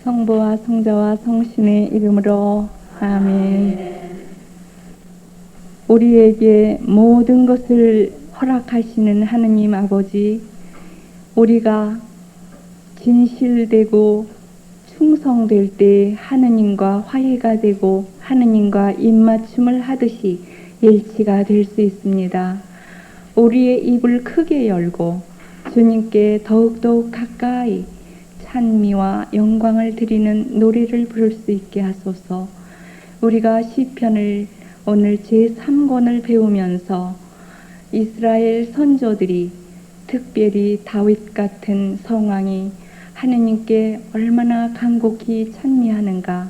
성부와 성자와 성신의 이름으로 아멘. 우리에게 모든 것을 허락하시는 하느님 아버지, 우리가 진실되고 충성될 때 하느님과 화해가 되고 하느님과 입맞춤을 하듯이 일치가 될 수 있습니다. 우리의 입을 크게 열고 주님께 더욱더욱 가까이 찬미와 영광을 드리는 노래를 부를 수 있게 하소서. 우리가 시편을 오늘 제3권을 배우면서 이스라엘 선조들이 특별히 다윗 같은 성왕이 하느님께 얼마나 간곡히 찬미하는가,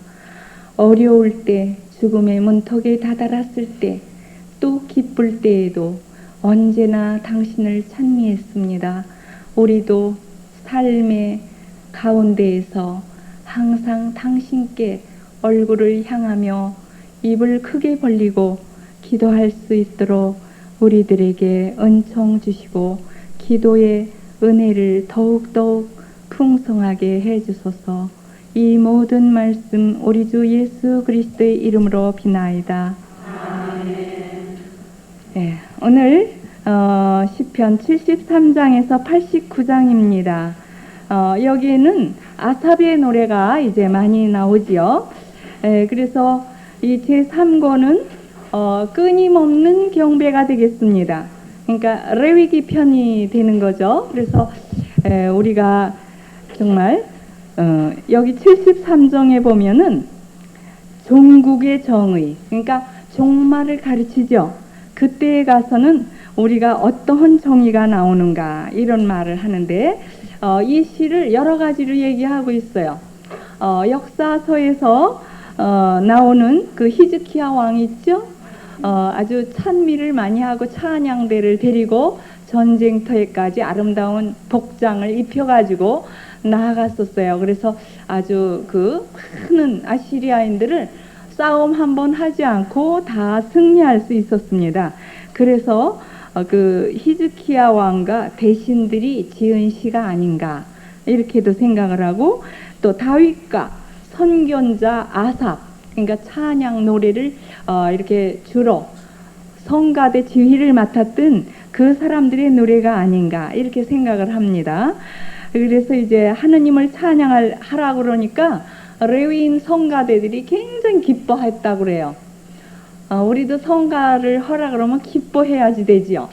어려울 때, 죽음의 문턱에 다다랐을 때, 또 기쁠 때에도 언제나 당신을 찬미했습니다. 우리도 삶의 가운데에서 항상 당신께 얼굴을 향하며 입을 크게 벌리고 기도할 수 있도록 우리들에게 은총 주시고 기도의 은혜를 더욱더욱 풍성하게 해주소서. 이 모든 말씀 우리 주 예수 그리스도의 이름으로 비나이다. 네, 오늘 시편 73장에서 89장입니다. 여기에는 아삽의 노래가 이제 많이 나오지요. 그래서 이 제3권은 끊임없는 경배가 되겠습니다. 그러니까 레위기 편이 되는 거죠. 그래서 우리가 정말 여기 73정에 보면은 종국의 정의, 그러니까 종말을 가르치죠. 그때에 가서는 우리가 어떠한 정의가 나오는가 이런 말을 하는데 이 시를 여러 가지로 얘기하고 있어요. 역사서에서 나오는 그 히즈키야 왕 있죠? 아주 찬미를 많이 하고 찬양대를 데리고 전쟁터에까지 아름다운 복장을 입혀가지고 나아갔었어요. 그래서 아주 그 많은 아시리아인들을 싸움 한번 하지 않고 다 승리할 수 있었습니다. 그래서 그 히즈키야 왕과 대신들이 지은 시가 아닌가 이렇게도 생각을 하고, 또 다윗과 선견자 아삽, 그러니까 찬양 노래를 이렇게 주로 성가대 지휘를 맡았던 그 사람들의 노래가 아닌가 이렇게 생각을 합니다. 그래서 이제 하느님을 찬양하라고 그러니까 레위인 성가대들이 굉장히 기뻐했다고 그래요. 우리도 성가를 하라 그러면 기뻐해야지 되지요.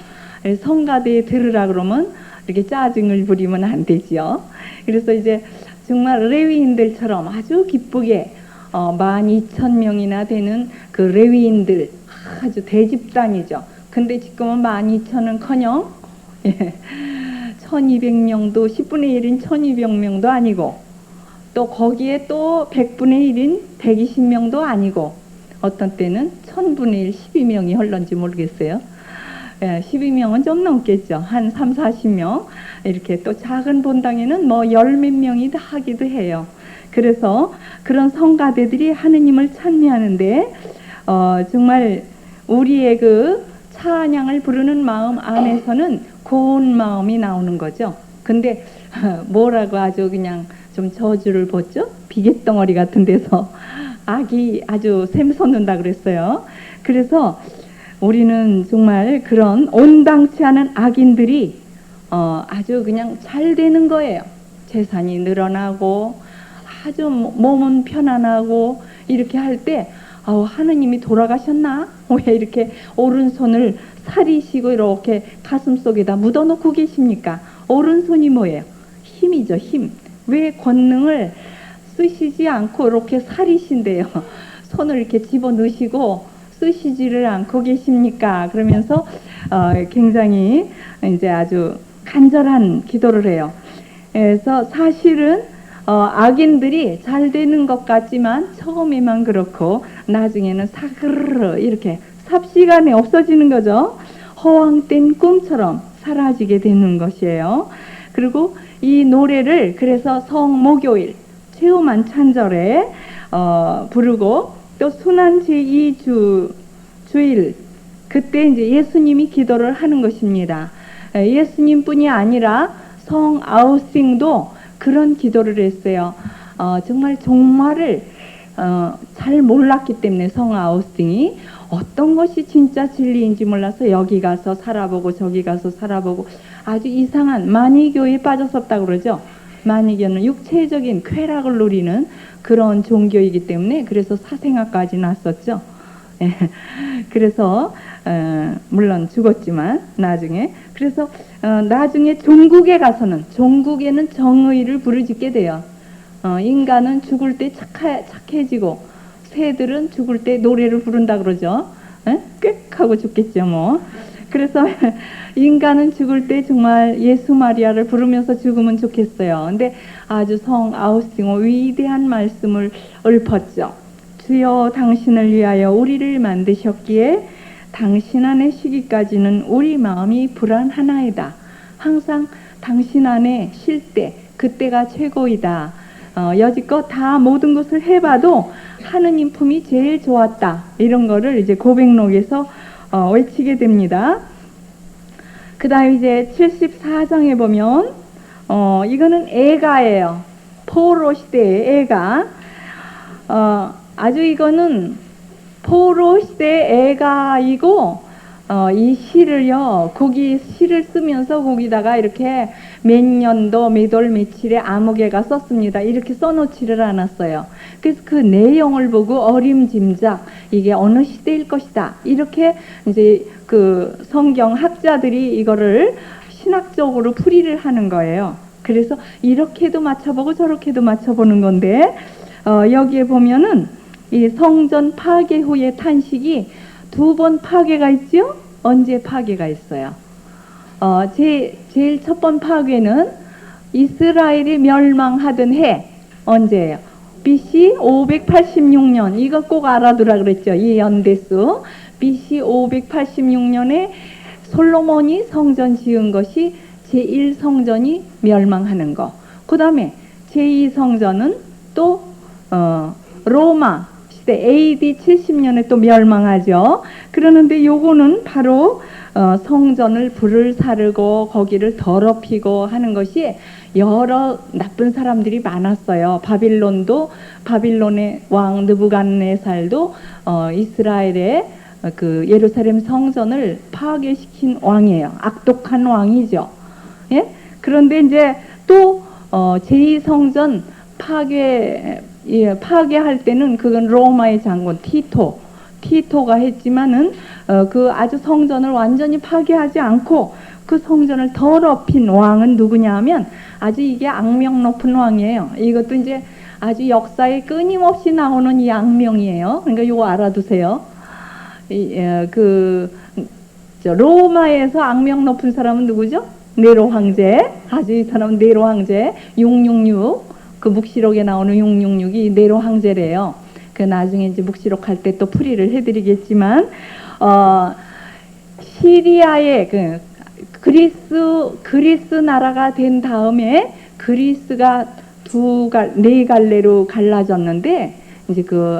성가대에 들으라 그러면 이렇게 짜증을 부리면 안 되지요. 그래서 이제 정말 레위인들처럼 아주 기쁘게 12,000명이나 되는 그 레위인들, 아주 대집단이죠. 근데 지금은 12,000은커녕 1200명도 10분의 1인 1200명도 아니고, 또 거기에 또 100분의 1인 120명도 아니고, 어떤 때는 1000분의 1, 12명이 흘런지 모르겠어요. 12명은 좀 넘겠죠. 한 3, 40명. 이렇게 또 작은 본당에는 뭐 열 몇 명이 다 하기도 해요. 그래서 그런 성가대들이 하느님을 찬미하는데 정말 우리의 그 찬양을 부르는 마음 안에서는 고운 마음이 나오는 거죠. 근데 뭐라고 아주 그냥 좀 저주를 벗죠? 비계덩어리 같은 데서 악이 아주 샘솟는다 그랬어요. 그래서 우리는 정말 그런 온당치 않은 악인들이 아주 그냥 잘 되는 거예요. 재산이 늘어나고 아주 몸은 편안하고 이렇게 할 때 하느님이 돌아가셨나? 왜 이렇게 오른손을 사리시고 이렇게 가슴 속에다 묻어놓고 계십니까? 오른손이 뭐예요? 힘이죠, 힘. 왜 권능을 쓰시지 않고 이렇게 사리신대요. 손을 이렇게 집어넣으시고 쓰시지를 않고 계십니까? 그러면서 굉장히 이제 아주 간절한 기도를 해요. 그래서 사실은 악인들이 잘 되는 것 같지만 처음에만 그렇고 나중에는 사그르르 이렇게 삽시간에 없어지는 거죠. 허황된 꿈처럼 사라지게 되는 것이에요. 그리고 이 노래를 그래서 성목요일 최후만 찬절에 부르고, 또 순환 제2주일 그때 이제 예수님이 기도를 하는 것입니다. 예수님뿐이 아니라 성 아우싱도 그런 기도를 했어요. 정말 종말을 잘 몰랐기 때문에 성 아우스팅이 어떤 것이 진짜 진리인지 몰라서 여기 가서 살아보고 저기 가서 살아보고 아주 이상한 만이교에 빠졌었다고 그러죠. 만이교는 육체적인 쾌락을 누리는 그런 종교이기 때문에 그래서 사생아까지 났었죠. 그래서 물론 죽었지만 나중에 그래서 나중에 종국에 가서는 종국에는 정의를 부르짖게 돼요. 인간은 죽을 때 착해지고 새들은 죽을 때 노래를 부른다 그러죠. 꽥 하고 죽겠죠 뭐. 그래서 인간은 죽을 때 정말 예수 마리아를 부르면서 죽으면 좋겠어요. 근데 아주 성 아우스팅어 위대한 말씀을 읊었죠. 주여 당신을 위하여 우리를 만드셨기에 당신 안에 쉬기까지는 우리 마음이 불안하나이다. 항상 당신 안에 쉴 때 그때가 최고이다. 여지껏 다 모든 것을 해봐도 하느님 품이 제일 좋았다. 이런 거를 이제 고백록에서 외치게 됩니다. 그 다음에 이제 74장에 보면 이거는 애가예요. 포로 시대의 애가. 아주 이거는 포로 시대의 애가이고 이 시를요, 거기 시를 쓰면서 거기다가 이렇게 몇 년도 몇 월 며칠에 아무개가 썼습니다. 이렇게 써놓지를 않았어요. 그래서 그 내용을 보고 어림짐작 이게 어느 시대일 것이다. 이렇게 이제 그 성경 학자들이 이거를 신학적으로 풀이를 하는 거예요. 그래서 이렇게도 맞춰보고 저렇게도 맞춰보는 건데 여기에 보면은 이 성전 파괴 후의 탄식이 2번 파괴가 있죠? 언제 파괴가 있어요? 제일 첫 번 파괴는 이스라엘이 멸망하던 해, 언제예요? BC 586년. 이거 꼭 알아두라 그랬죠. 이 연대수. BC 586년에 솔로몬이 성전 지은 것이 제1성전이 멸망하는 거. 그 다음에 제2성전은 또 로마 시대 AD 70년에 또 멸망하죠. 그러는데 요거는 바로 성전을 불을 사르고 거기를 더럽히고 하는 것이 여러 나쁜 사람들이 많았어요. 바빌론의 왕 느부갓네살도 이스라엘의 그 예루살렘 성전을 파괴시킨 왕이에요. 악독한 왕이죠. 예? 그런데 이제 또 제2성전 파괴할 때는 그건 로마의 장군 티토가 했지만은 그 아주 성전을 완전히 파괴하지 않고 그 성전을 더럽힌 왕은 누구냐 하면 아주 이게 악명 높은 왕이에요. 이것도 이제 아주 역사에 끊임없이 나오는 이 악명이에요. 그러니까 이거 알아두세요. 로마에서 악명 높은 사람은 누구죠? 네로 황제. 아주 이 사람은 네로 황제. 666 그 묵시록에 나오는 666이 네로 황제래요. 그 나중에 이제 묵시록 할 때 또 풀이를 해드리겠지만 시리아의 그 그리스 나라가 된 다음에 그리스가 네 갈래로 갈라졌는데 이제 그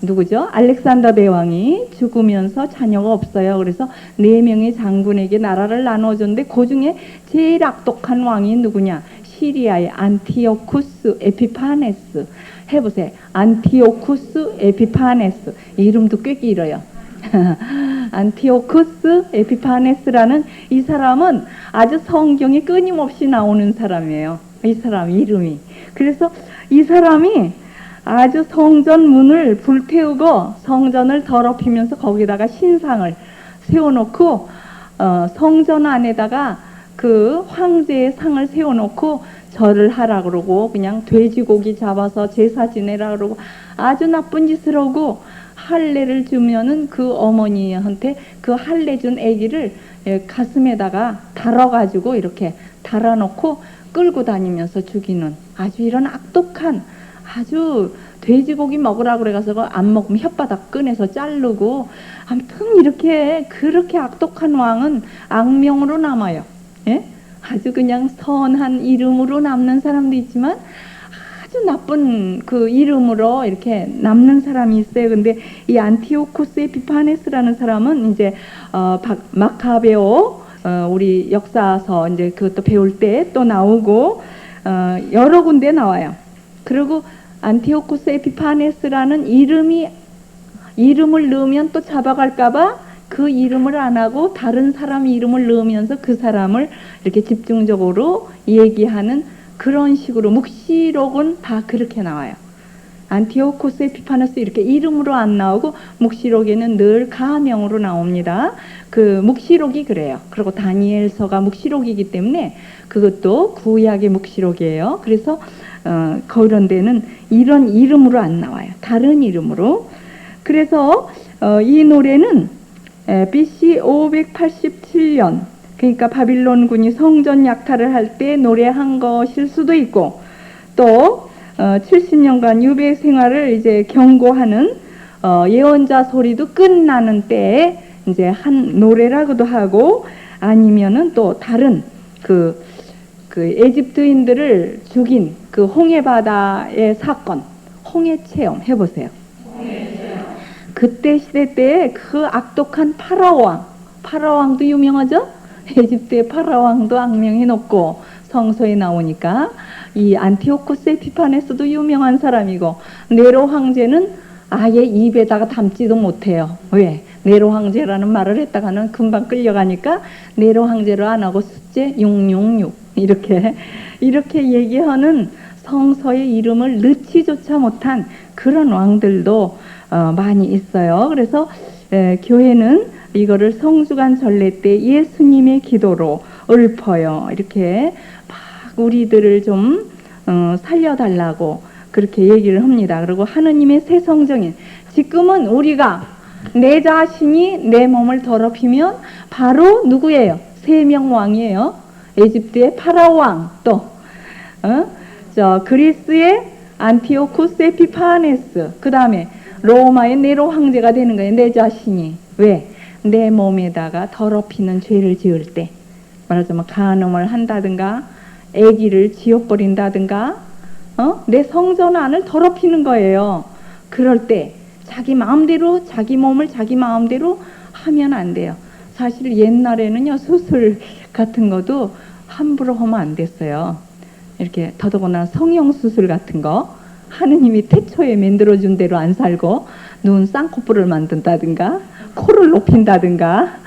누구죠? 알렉산더 대왕이 죽으면서 자녀가 없어요. 그래서 4명의 장군에게 나라를 나눠줬는데 그 중에 제일 악독한 왕이 누구냐? 시리아의 안티오쿠스 에피파네스. 해보세요. 안티오쿠스 에피파네스. 이름도 꽤 길어요. 안티오쿠스 에피파네스라는 이 사람은 아주 성경에 끊임없이 나오는 사람이에요. 이 사람 이름이. 그래서 이 사람이 아주 성전 문을 불태우고 성전을 더럽히면서 거기다가 신상을 세워놓고 성전 안에다가 그 황제의 상을 세워놓고 절을 하라 그러고 그냥 돼지고기 잡아서 제사 지내라 그러고 아주 나쁜 짓을 하고 할례를 주면은 그 어머니한테 그 할례 준 아기를 가슴에다가 달아가지고 이렇게 달아놓고 끌고 다니면서 죽이는 아주 이런 악독한 아주 돼지고기 먹으라 그래가지고 안 먹으면 혓바닥 꺼내서 자르고 아무튼 이렇게 그렇게 악독한 왕은 악명으로 남아요. 예? 아주 그냥 선한 이름으로 남는 사람도 있지만 아주 나쁜 그 이름으로 이렇게 남는 사람이 있어요. 근데 이 안티오쿠스 에피파네스라는 사람은 이제 마카베오 우리 역사서 이제 그것도 배울 때 또 나오고 여러 군데 나와요. 그리고 안티오쿠스 에피파네스라는 이름을 넣으면 또 잡아갈까봐 그 이름을 안 하고 다른 사람 이름을 넣으면서 그 사람을 이렇게 집중적으로 얘기하는 그런 식으로 묵시록은 다 그렇게 나와요. 안티오코스 에피파네스 이렇게 이름으로 안 나오고 묵시록에는 늘 가명으로 나옵니다. 그 묵시록이 그래요. 그리고 다니엘서가 묵시록이기 때문에 그것도 구약의 묵시록이에요. 그래서 그런 데는 이런 이름으로 안 나와요. 다른 이름으로. 그래서 이 노래는 BC 587년 그러니까 바빌론군이 성전 약탈을 할 때 노래한 것일 수도 있고 또 70년간 유배 생활을 이제 경고하는 예언자 소리도 끝나는 때에 이제 한 노래라고도 하고 아니면은 또 다른 그 에집트인들을 죽인 그 홍해 바다의 사건, 홍해 체험 해보세요. 그때 시대 때에 그 악독한 파라왕도 유명하죠? 에집트의 파라왕도 악명이 높고 성서에 나오니까 이 안티오코스 에피파네스도 유명한 사람이고 네로 황제는 아예 입에다가 담지도 못해요. 왜? 네로 황제라는 말을 했다가는 금방 끌려가니까 네로 황제로 안 하고 숫제 666 이렇게 얘기하는 성서의 이름을 넣지조차 못한 그런 왕들도 많이 있어요. 그래서 교회는 이거를 성주간 전례 때 예수님의 기도로 읊어요. 이렇게 막 우리들을 좀 살려달라고 그렇게 얘기를 합니다. 그리고 하느님의 새 성정인 지금은 우리가 내 자신이 내 몸을 더럽히면 바로 누구예요? 세 명 왕이에요. 에집트의 파라왕 또 그리스의 안티오쿠스 에피파네스 그 다음에 로마의 네로 황제가 되는 거예요. 내 자신이. 왜? 내 몸에다가 더럽히는 죄를 지을 때 말하자면 간음을 한다든가 애기를 지어버린다든가 내 성전 안을 더럽히는 거예요. 그럴 때 자기 마음대로 자기 몸을 자기 마음대로 하면 안 돼요. 사실 옛날에는요 수술 같은 것도 함부로 하면 안 됐어요. 이렇게 더더구나 성형수술 같은 거 하느님이 태초에 만들어준 대로 안 살고 눈 쌍꺼풀을 만든다든가 코를 높인다든가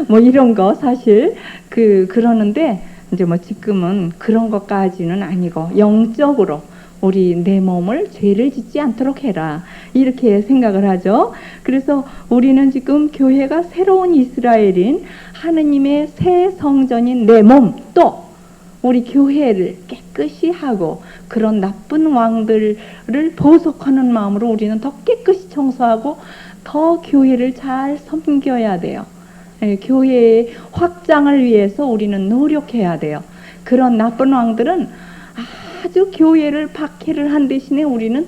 뭐 이런 거 사실 그러는데 이제 뭐 지금은 그런 것까지는 아니고 영적으로 우리 내 몸을 죄를 짓지 않도록 해라 이렇게 생각을 하죠. 그래서 우리는 지금 교회가 새로운 이스라엘인 하느님의 새 성전인 내 몸 또 우리 교회를 깨끗이 하고 그런 나쁜 왕들을 보속하는 마음으로 우리는 더 깨끗이 청소하고 더 교회를 잘 섬겨야 돼요. 교회의 확장을 위해서 우리는 노력해야 돼요. 그런 나쁜 왕들은 아주 교회를 박해를 한 대신에 우리는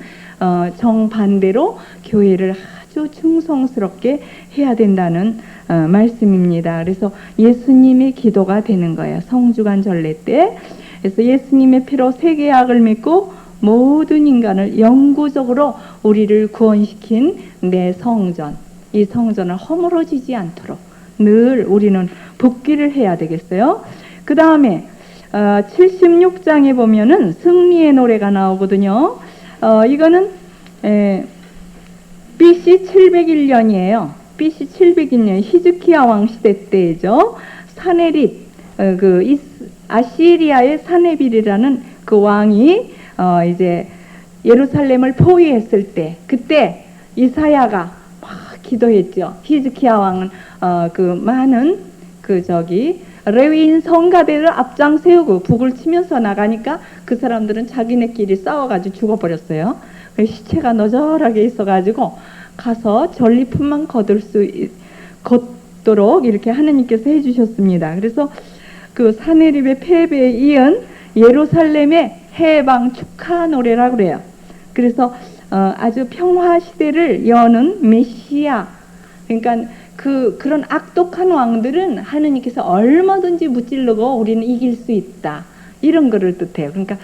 정반대로 교회를 아주 충성스럽게 해야 된다는 말씀입니다. 그래서 예수님의 기도가 되는 거예요. 성주간 전례 때. 그래서 예수님의 피로 새 계약을 맺고 모든 인간을 영구적으로 우리를 구원시킨 내 성전, 이 성전을 허물어지지 않도록 늘 우리는 복귀를 해야 되겠어요. 그 다음에 76장에 보면은 승리의 노래가 나오거든요. 이거는 BC 701년이에요. BC 701년 히즈키야 왕 시대 때죠. 사네립 아시리아의 사네빌이라는 그 왕이 이제 예루살렘을 포위했을 때 그때 이사야가 막 기도했죠. 히즈키야 왕은 많은 레위인 성가대를 앞장 세우고 북을 치면서 나가니까 그 사람들은 자기네끼리 싸워가지고 죽어버렸어요. 시체가 너절하게 있어가지고 가서 전리품만 걷도록 이렇게 하느님께서 해주셨습니다. 그래서 그 사네립의 패배에 이은 예루살렘의 해방 축하 노래라고 그래요. 그래서 아주 평화 시대를 여는 메시아, 그러니까 그런 악독한 왕들은 하느님께서 얼마든지 무찌르고 우리는 이길 수 있다, 이런 거를 뜻해요. 그러니까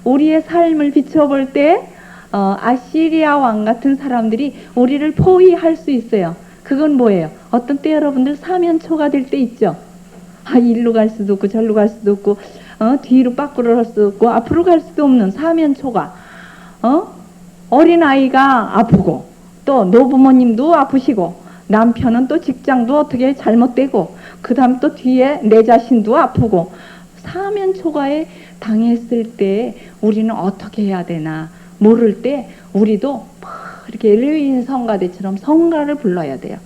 우리의 삶을 비춰볼 때 아시리아 왕 같은 사람들이 우리를 포위할 수 있어요. 그건 뭐예요? 어떤 때 여러분들 사면초가 될 때 있죠. 일로 갈 수도 없고 절로 갈 수도 없고 뒤로 밖으로 갈 수도 없고 앞으로 갈 수도 없는 사면초가 어린아이가 아프고 또 노부모님도 아프시고 남편은 또 직장도 어떻게 잘못되고 그 다음 또 뒤에 내 자신도 아프고 사면 초가에 당했을 때 우리는 어떻게 해야 되나 모를 때 우리도 이렇게 레위인 성가대처럼 성가를 불러야 돼요.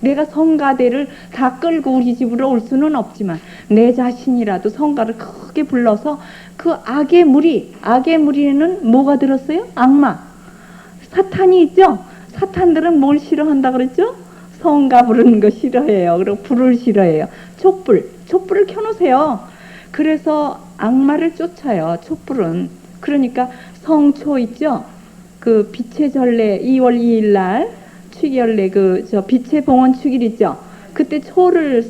내가 성가대를 다 끌고 우리 집으로 올 수는 없지만 내 자신이라도 성가를 크게 불러서 그 악의 무리에는 뭐가 들었어요? 악마, 사탄이 있죠? 사탄들은 뭘 싫어한다 그랬죠? 성가 부르는 거 싫어해요. 그리고 불을 싫어해요. 촛불을 켜놓으세요. 그래서 악마를 쫓아요. 촛불은. 그러니까 성초 있죠? 그 빛의 전례 2월 2일 날 축열례 빛의 봉헌 축일 있죠? 그때 초를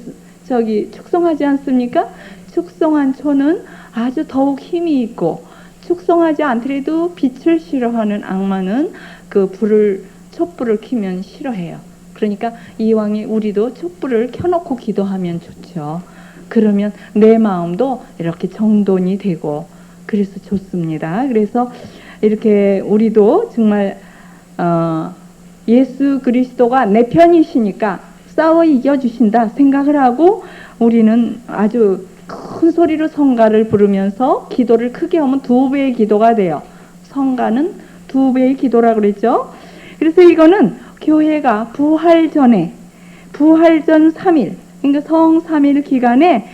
축성하지 않습니까? 축성한 초는 아주 더욱 힘이 있고 축성하지 않더라도 빛을 싫어하는 악마는 그 촛불을 켜면 싫어해요. 그러니까 이왕에 우리도 촛불을 켜놓고 기도하면 좋죠. 그러면 내 마음도 이렇게 정돈이 되고 그래서 좋습니다. 그래서 이렇게 우리도 정말 예수 그리스도가 내 편이시니까 싸워 이겨주신다 생각을 하고 우리는 아주 큰 소리로 성가를 부르면서 기도를 크게 하면 2배의 기도가 돼요. 성가는 2배의 기도라고 그랬죠. 그래서 이거는 교회가 부활 전 3일, 그러니까 성 3일 기간에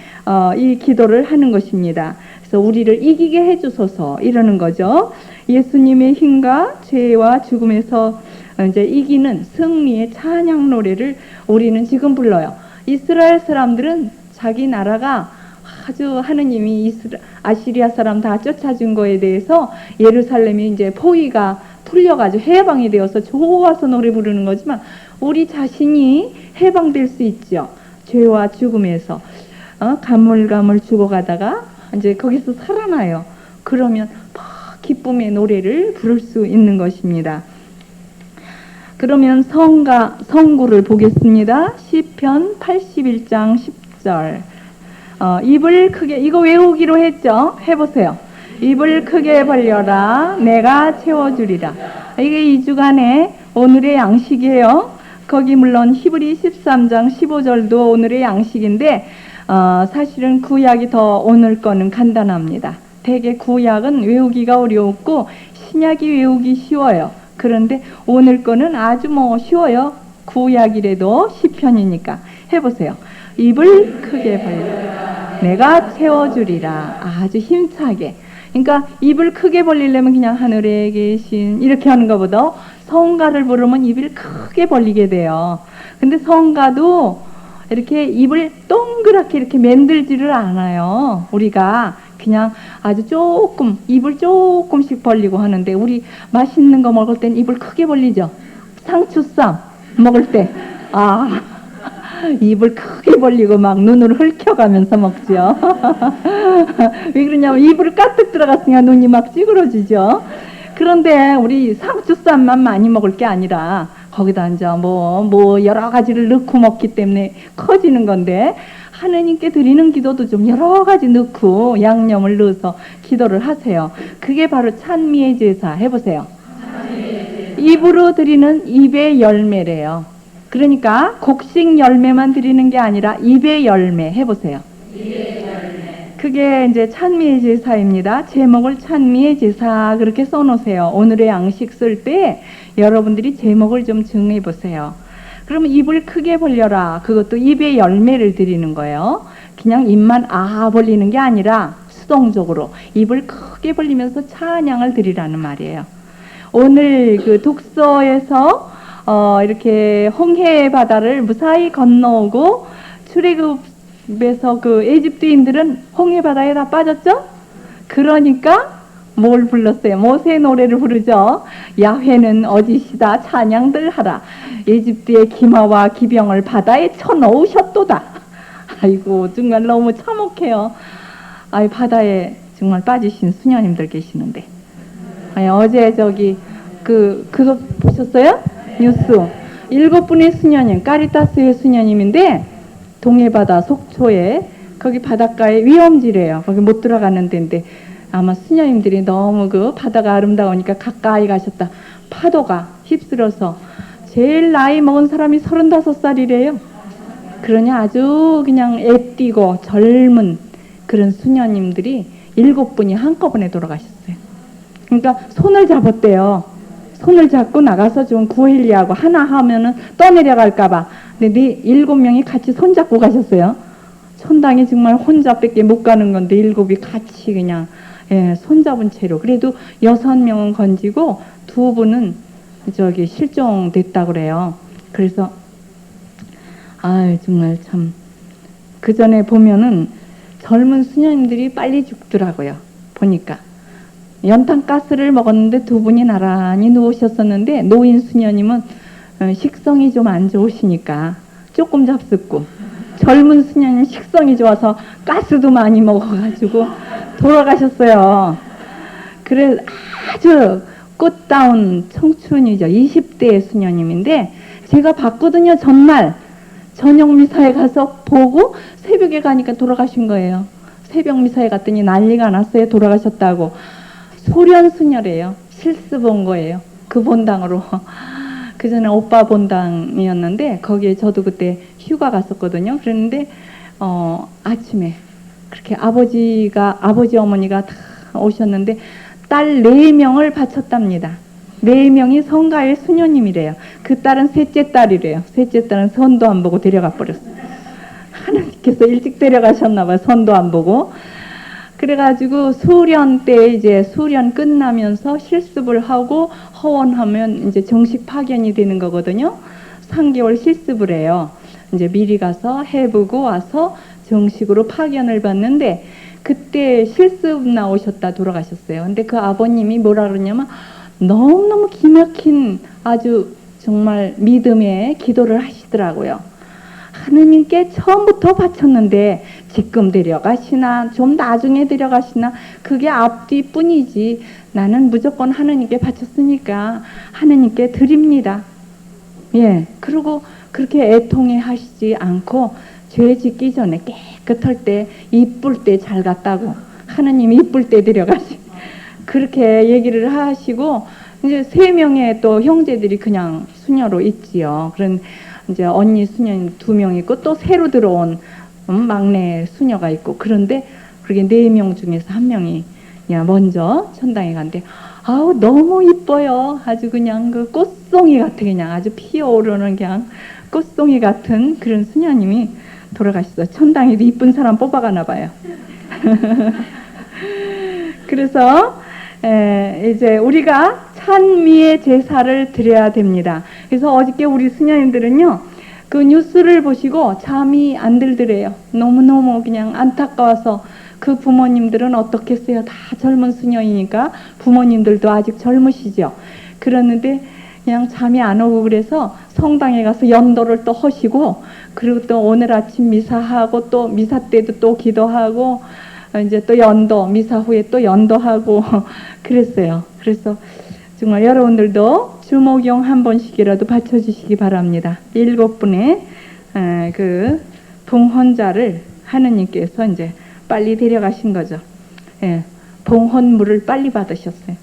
이 기도를 하는 것입니다. 그래서 우리를 이기게 해주소서 이러는 거죠. 예수님의 힘과 죄와 죽음에서 이제 이기는 승리의 찬양 노래를 우리는 지금 불러요. 이스라엘 사람들은 자기 나라가 아주 하느님이 아시리아 사람 다 쫓아준 거에 대해서 예루살렘이 이제 포위가 풀려가지고 해방이 되어서 좋아서 노래 부르는 거지만 우리 자신이 해방될 수 있죠. 죄와 죽음에서 가물가물 죽어가다가 이제 거기서 살아나요. 그러면 기쁨의 노래를 부를 수 있는 것입니다. 그러면 성구를 보겠습니다. 시편 81장 10절. 입을 크게, 이거 외우기로 했죠? 해보세요. 입을 크게 벌려라. 내가 채워주리라. 이게 2주간의 오늘의 양식이에요. 거기 물론 히브리 13장 15절도 오늘의 양식인데 사실은 구약이 더 오늘 거는 간단합니다. 대개 구약은 외우기가 어려웠고 신약이 외우기 쉬워요. 그런데 오늘 거는 아주 쉬워요. 구약이라도 시편이니까 해보세요. 입을 크게 벌려 내가 채워주리라. 아주 힘차게. 그러니까 입을 크게 벌리려면 그냥 하늘에 계신 이렇게 하는 것보다 성가를 부르면 입을 크게 벌리게 돼요. 근데 성가도 이렇게 입을 동그랗게 이렇게 만들지를 않아요. 우리가 그냥 아주 입을 조금씩 벌리고 하는데 우리 맛있는 거 먹을 땐 입을 크게 벌리죠. 상추쌈 먹을 때 입을 크게 벌리고 막 눈을 흘켜가면서 먹죠. 왜 그러냐면 입을 가득 들어갔으니까 눈이 막 찌그러지죠. 그런데 우리 상추쌈만 많이 먹을 게 아니라 거기다 이제 여러 가지를 넣고 먹기 때문에 커지는 건데 하느님께 드리는 기도도 좀 여러 가지 넣고 양념을 넣어서 기도를 하세요. 그게 바로 찬미의 제사. 해보세요. 입으로 드리는 입의 열매래요. 그러니까 곡식 열매만 드리는 게 아니라 입의 열매. 해보세요. 그게 이제 찬미의 제사입니다. 제목을 찬미의 제사 그렇게 써놓으세요. 오늘의 양식 쓸 때 여러분들이 제목을 좀 정해 보세요. 그러면 입을 크게 벌려라. 그것도 입의 열매를 드리는 거예요. 그냥 입만 벌리는 게 아니라 수동적으로 입을 크게 벌리면서 찬양을 드리라는 말이에요. 오늘 그 독서에서 이렇게 홍해 바다를 무사히 건너오고 출애굽에서 그 에집트인들은 홍해 바다에 다 빠졌죠? 그러니까 뭘 불렀어요? 모세 노래를 부르죠. 야훼는 어디시다 찬양들 하라. 에집트의 기마와 기병을 바다에 쳐넣으셨도다. 아이고 정말 너무 참혹해요. 바다에 정말 빠지신 수녀님들 계시는데 어제 그거 보셨어요? 뉴스 7분의 수녀님, 까리타스의 수녀님인데 동해바다 속초에 거기 바닷가에 위험지래요. 거기 못 들어가는 데인데 아마 수녀님들이 너무 그 바다가 아름다우니까 가까이 가셨다. 파도가 휩쓸어서 제일 나이 먹은 사람이 35살이래요. 그러냐 아주 그냥 애띠고 젊은 그런 수녀님들이 7분이 한꺼번에 돌아가셨어요. 그러니까 손을 잡았대요. 손을 잡고 나가서 좀 구하려고 하나 하면은 떠내려갈까봐. 근데 7명이 같이 손잡고 가셨어요. 천당에 정말 혼자밖에 못 가는 건데 7이 같이 그냥 손잡은 채로. 그래도 6명은 건지고 2분은 저기 실종됐다 그래요. 그래서 정말 참 그 전에 보면은 젊은 수녀님들이 빨리 죽더라고요. 보니까 연탄가스를 먹었는데 2분이 나란히 누우셨었는데 노인 수녀님은 식성이 좀 안 좋으시니까 조금 잡숫고, 젊은 수녀님 식성이 좋아서 가스도 많이 먹어가지고 돌아가셨어요. 그래 아주 꽃다운 청춘이죠. 20대 수녀님인데 제가 봤거든요. 전날 저녁 미사에 가서 보고 새벽에 가니까 돌아가신 거예요. 새벽 미사에 갔더니 난리가 났어요. 돌아가셨다고. 소련수녀래요. 실습 온 거예요. 그 본당으로. 그 전에 오빠 본당이었는데 거기에 저도 그때 휴가 갔었거든요. 그랬는데 아침에 그렇게 아버지 어머니가 다 오셨는데 딸 4명을 바쳤답니다. 4명이 성가의 수녀님이래요. 그 딸은 셋째 딸이래요. 셋째 딸은 선도 안 보고 데려가 버렸어요. 하나님께서 일찍 데려가셨나봐요. 선도 안 보고. 그래가지고 수련 때 이제 수련 끝나면서 실습을 하고 허원하면 이제 정식 파견이 되는 거거든요. 3개월 실습을 해요. 이제 미리 가서 해보고 와서 정식으로 파견을 받는데 그때 실습 나오셨다 돌아가셨어요. 근데 그 아버님이 뭐라 그러냐면 너무너무 기막힌 아주 정말 믿음의 기도를 하시더라고요. 하느님께 처음부터 바쳤는데 지금 데려가시나 좀 나중에 데려가시나 그게 앞뒤뿐이지 나는 무조건 하느님께 바쳤으니까 하느님께 드립니다. 그리고 그렇게 애통해 하시지 않고 죄 짓기 전에 깨끗할 때 이쁠 때 잘 갔다고 하느님 이쁠 때 데려가시 그렇게 얘기를 하시고 이제 3명의 또 형제들이 그냥 수녀로 있지요. 그런 이제 언니 수녀님 2명 있고 또 새로 들어온 막내 수녀가 있고 그런데 그렇게 4명 중에서 1명이 그냥 먼저 천당에 간대. 너무 이뻐요. 아주 그냥 그 꽃송이 같아. 그냥 아주 피어오르는 그냥 꽃송이 같은 그런 수녀님이 돌아가셨어. 천당에도 이쁜 사람 뽑아가나 봐요. 그래서 이제 우리가 찬미의 제사를 드려야 됩니다. 그래서 어저께 우리 수녀님들은요, 그 뉴스를 보시고 잠이 안 들더래요. 너무너무 그냥 안타까워서 그 부모님들은 어떻겠어요? 다 젊은 수녀이니까 부모님들도 아직 젊으시죠. 그러는데 그냥 잠이 안 오고 그래서 성당에 가서 연도를 또 하시고 그리고 또 오늘 아침 미사하고 또 미사 때도 또 기도하고 이제 또 연도 미사 후에 또 연도하고 그랬어요. 그래서 정말 여러분들도 주목용 한 번씩이라도 바쳐주시기 바랍니다. 7분의 그 봉헌자를 하느님께서 이제 빨리 데려가신 거죠. 봉헌물을 빨리 받으셨어요.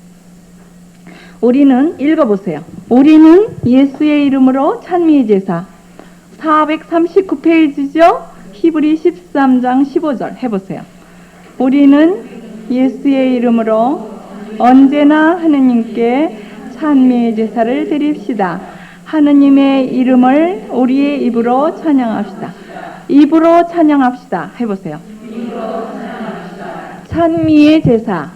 우리는 읽어보세요. 우리는 예수의 이름으로 찬미의 제사 439페이지죠. 히브리 13장 15절 해보세요. 우리는 예수의 이름으로 언제나 하느님께 찬미의 제사를 드립시다. 하느님의 이름을 우리의 입으로 찬양합시다. 입으로 찬양합시다. 해보세요. 찬미의 제사.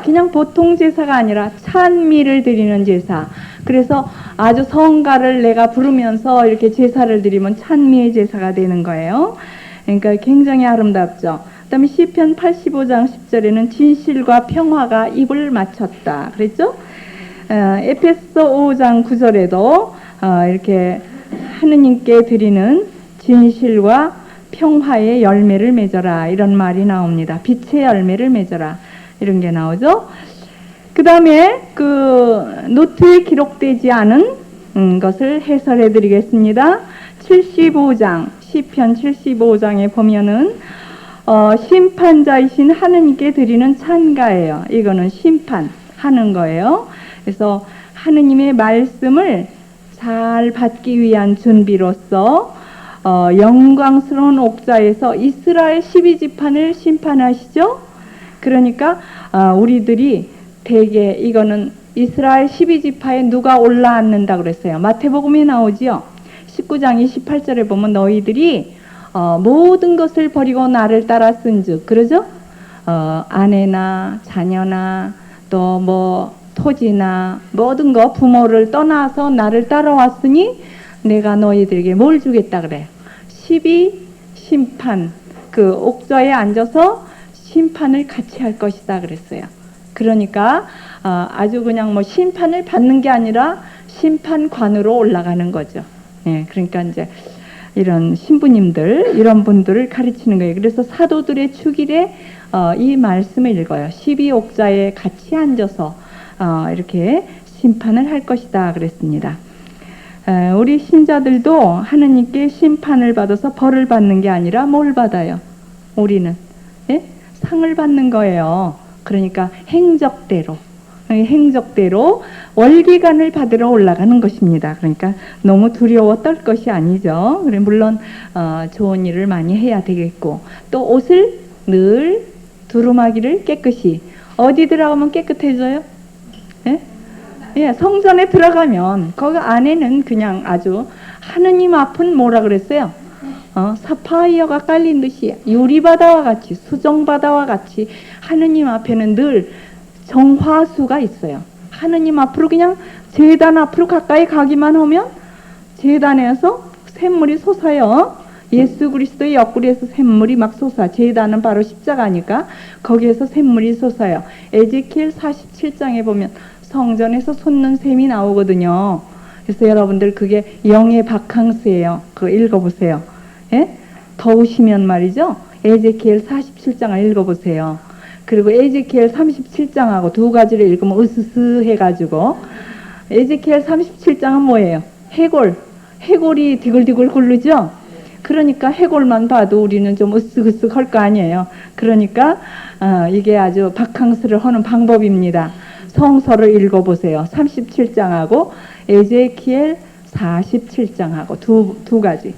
그냥 보통 제사가 아니라 찬미를 드리는 제사. 그래서 아주 성가를 내가 부르면서 이렇게 제사를 드리면 찬미의 제사가 되는 거예요. 그러니까 굉장히 아름답죠. 그 다음에 시편 85장 10절에는 진실과 평화가 입을 맞췄다 그랬죠. 에베소 5장 9절에도 이렇게 하느님께 드리는 진실과 평화의 열매를 맺어라 이런 말이 나옵니다. 빛의 열매를 맺어라 이런 게 나오죠. 그 다음에 그 노트에 기록되지 않은 것을 해설해 드리겠습니다. 75장 시편 75장에 보면은 심판자이신 하느님께 드리는 찬가예요. 이거는 심판하는 거예요. 그래서 하느님의 말씀을 잘 받기 위한 준비로서 영광스러운 옥좌에서 이스라엘 12지판을 심판하시죠. 그러니까 우리들이 대개 이거는 이스라엘 12지파에 누가 올라앉는다 그랬어요. 마태복음에 나오지요. 19장 28절에 보면 너희들이 모든 것을 버리고 나를 따랐은즉, 그러죠? 아내나 자녀나 또 뭐 토지나 모든 거 부모를 떠나서 나를 따라왔으니 내가 너희들에게 뭘 주겠다 그래요. 12심판, 그 옥좌에 앉아서 심판을 같이 할 것이다 그랬어요. 그러니까 아주 그냥 뭐 심판을 받는 게 아니라 심판관으로 올라가는 거죠. 예, 그러니까 이제 이런 신부님들, 이런 분들을 가르치는 거예요. 그래서 사도들의 축일에 이 말씀을 읽어요. 12옥좌에 같이 앉아서 이렇게 심판을 할 것이다 그랬습니다. 우리 신자들도 하느님께 심판을 받아서 벌을 받는 게 아니라 뭘 받아요? 우리는 예? 상을 받는 거예요. 그러니까 행적대로 월기관을 받으러 올라가는 것입니다. 그러니까 너무 두려워 떨 것이 아니죠. 물론 좋은 일을 많이 해야 되겠고, 또 옷을 늘 두루마기를 깨끗이, 어디 들어가면 깨끗해져요? 예? 예, 성전에 들어가면 거기 안에는 그냥 아주 하느님 앞은 뭐라 그랬어요? 사파이어가 깔린 듯이 유리바다와 같이, 수정바다와 같이 하느님 앞에는 늘 정화수가 있어요. 하느님 앞으로 그냥 제단 앞으로 가까이 가기만 하면 제단에서 샘물이 솟아요. 예수 그리스도의 옆구리에서 샘물이 막 솟아. 제단은 바로 십자가니까 거기에서 샘물이 솟아요. 에제키엘 47장에 보면 성전에서 솟는 샘이 나오거든요. 그래서 여러분들 그게 영의 바캉스예요. 그거 읽어보세요. 예? 더우시면 말이죠. 에제키엘 47장을 읽어보세요. 그리고 에제키엘 37장하고 두 가지를 읽으면 으스스 해가지고, 에제키엘 37장은 뭐예요? 해골이 디글디글 굴르죠? 그러니까 해골만 봐도 우리는 좀 으쓱으쓱 할 거 아니에요. 그러니까 이게 아주 바캉스를 하는 방법입니다. 성서를 읽어보세요. 37장하고 에제키엘 47장하고 두 가지.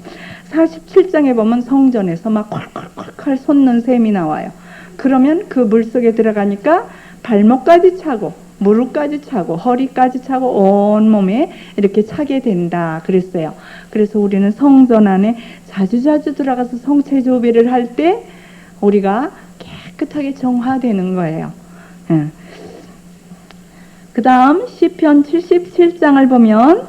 47장에 보면 성전에서 막 콸콸콸콸 솟는 샘이 나와요. 그러면 그 물속에 들어가니까 발목까지 차고 무릎까지 차고 허리까지 차고 온몸에 이렇게 차게 된다 그랬어요. 그래서 우리는 성전 안에 자주자주 들어가서 성체조배를 할 때 우리가 깨끗하게 정화되는 거예요. 예. 그 다음 시편 77장을 보면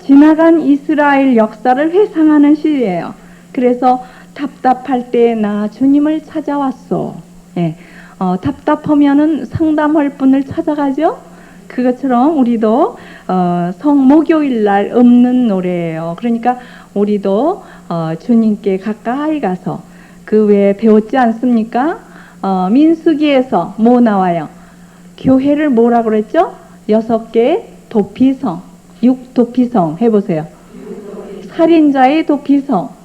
지나간 이스라엘 역사를 회상하는 시예요. 그래서 답답할 때 나 주님을 찾아왔소. 예. 답답하면은 상담할 분을 찾아가죠. 그것처럼 우리도 목요일 날 읊는 노래예요. 그러니까 우리도 주님께 가까이 가서 그 외에 배웠지 않습니까? 민수기에서 뭐 나와요? 교회를 뭐라 그랬죠? 6개 도피성, 6도피성 해보세요. 살인자의 도피성.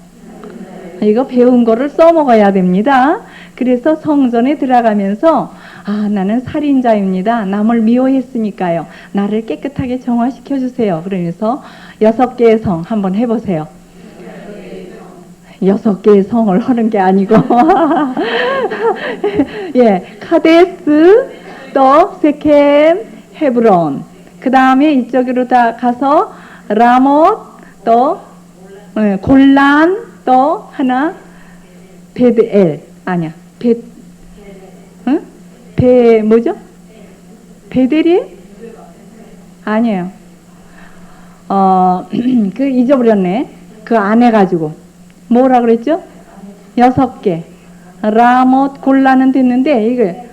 이거 배운 거를 써먹어야 됩니다. 그래서 성전에 들어가면서 나는 살인자입니다. 남을 미워했으니까요. 나를 깨끗하게 정화시켜 주세요. 그러면서 6개의 성 한번 해보세요. 6개의 성을 하는 게 아니고 예, 카데스, 또 세켐, 헤브론, 그 다음에 이쪽으로 다 가서 라못, 또 골란, 또 하나 베드엘, 아니야, 뭐죠? 베델이? 아니에요. 그 잊어버렸네. 그 안 해가지고 뭐라 그랬죠? 6개. 라못, 골란은 됐는데 이게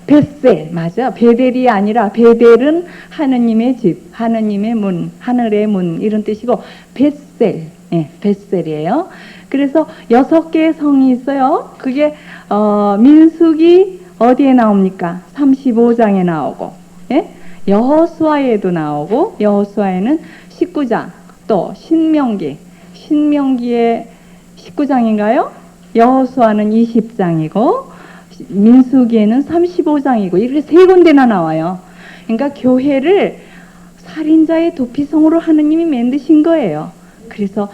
벳셀 맞아. 베델이 아니라 베델은 하느님의 집, 하느님의 문, 하늘의 문 이런 뜻이고 벳셀, 예, 벳셀이에요. 그래서 6개의 성이 있어요. 그게 민수기 어디에 나옵니까? 35장에 나오고, 예? 여호수아에도 나오고, 여호수아에는 19장, 또 신명기에 19장인가요? 여호수아는 20장이고 민수기에는 35장이고 이렇게 세 군데나 나와요. 그러니까 교회를 살인자의 도피성으로 하느님이 만드신 거예요. 그래서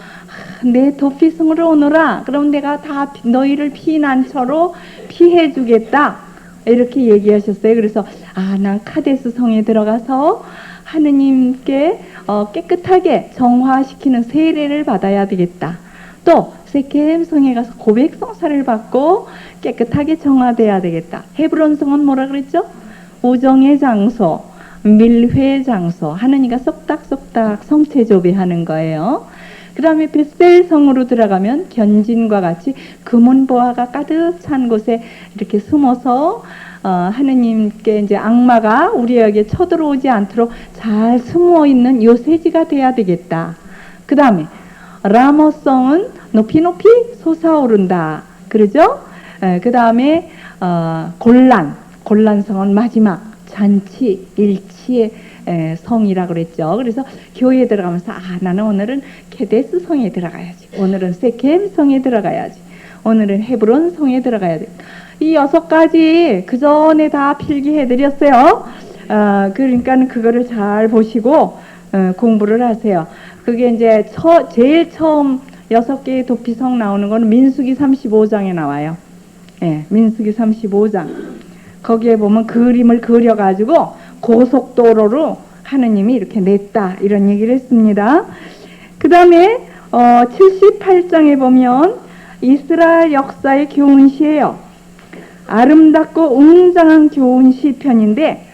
내 도피성으로 오너라. 그럼 내가 다 너희를 피난처로 피해주겠다. 이렇게 얘기하셨어요. 그래서 난 카데스 성에 들어가서 하느님께 깨끗하게 정화시키는 세례를 받아야 되겠다. 또 세겜 성에 가서 고백 성사를 받고 깨끗하게 정화돼야 되겠다. 헤브론 성은 뭐라 그랬죠? 우정의 장소, 밀회의 장소. 하느님과 쏙닥쏙닥 성체조배하는 거예요. 그 다음에 벳셀 성으로 들어가면 견진과 같이 금은보화가 가득 찬 곳에 이렇게 숨어서 하느님께 이제 악마가 우리에게 쳐들어오지 않도록 잘 숨어 있는 요새지가 돼야 되겠다. 그 다음에 라모성은 높이 높이 솟아오른다. 그러죠? 그 다음에 골란성은 마지막 잔치, 일치의 성이라 그랬죠. 그래서 교회에 들어가면서 나는 오늘은 케데스 성에 들어가야지. 오늘은 세켐 성에 들어가야지. 오늘은 헤브론 성에 들어가야 돼. 이 6가지 그 전에 다 필기해드렸어요. 그러니까 그거를 잘 보시고 공부를 하세요. 그게 이제 제일 처음 6개의 도피성 나오는 거는 민수기 35장에 나와요. 예, 민수기 35장. 거기에 보면 그림을 그려가지고 고속도로로 하느님이 이렇게 냈다. 이런 얘기를 했습니다. 그 다음에 78장에 보면 이스라엘 역사의 교훈시예요. 아름답고 웅장한 교훈시편인데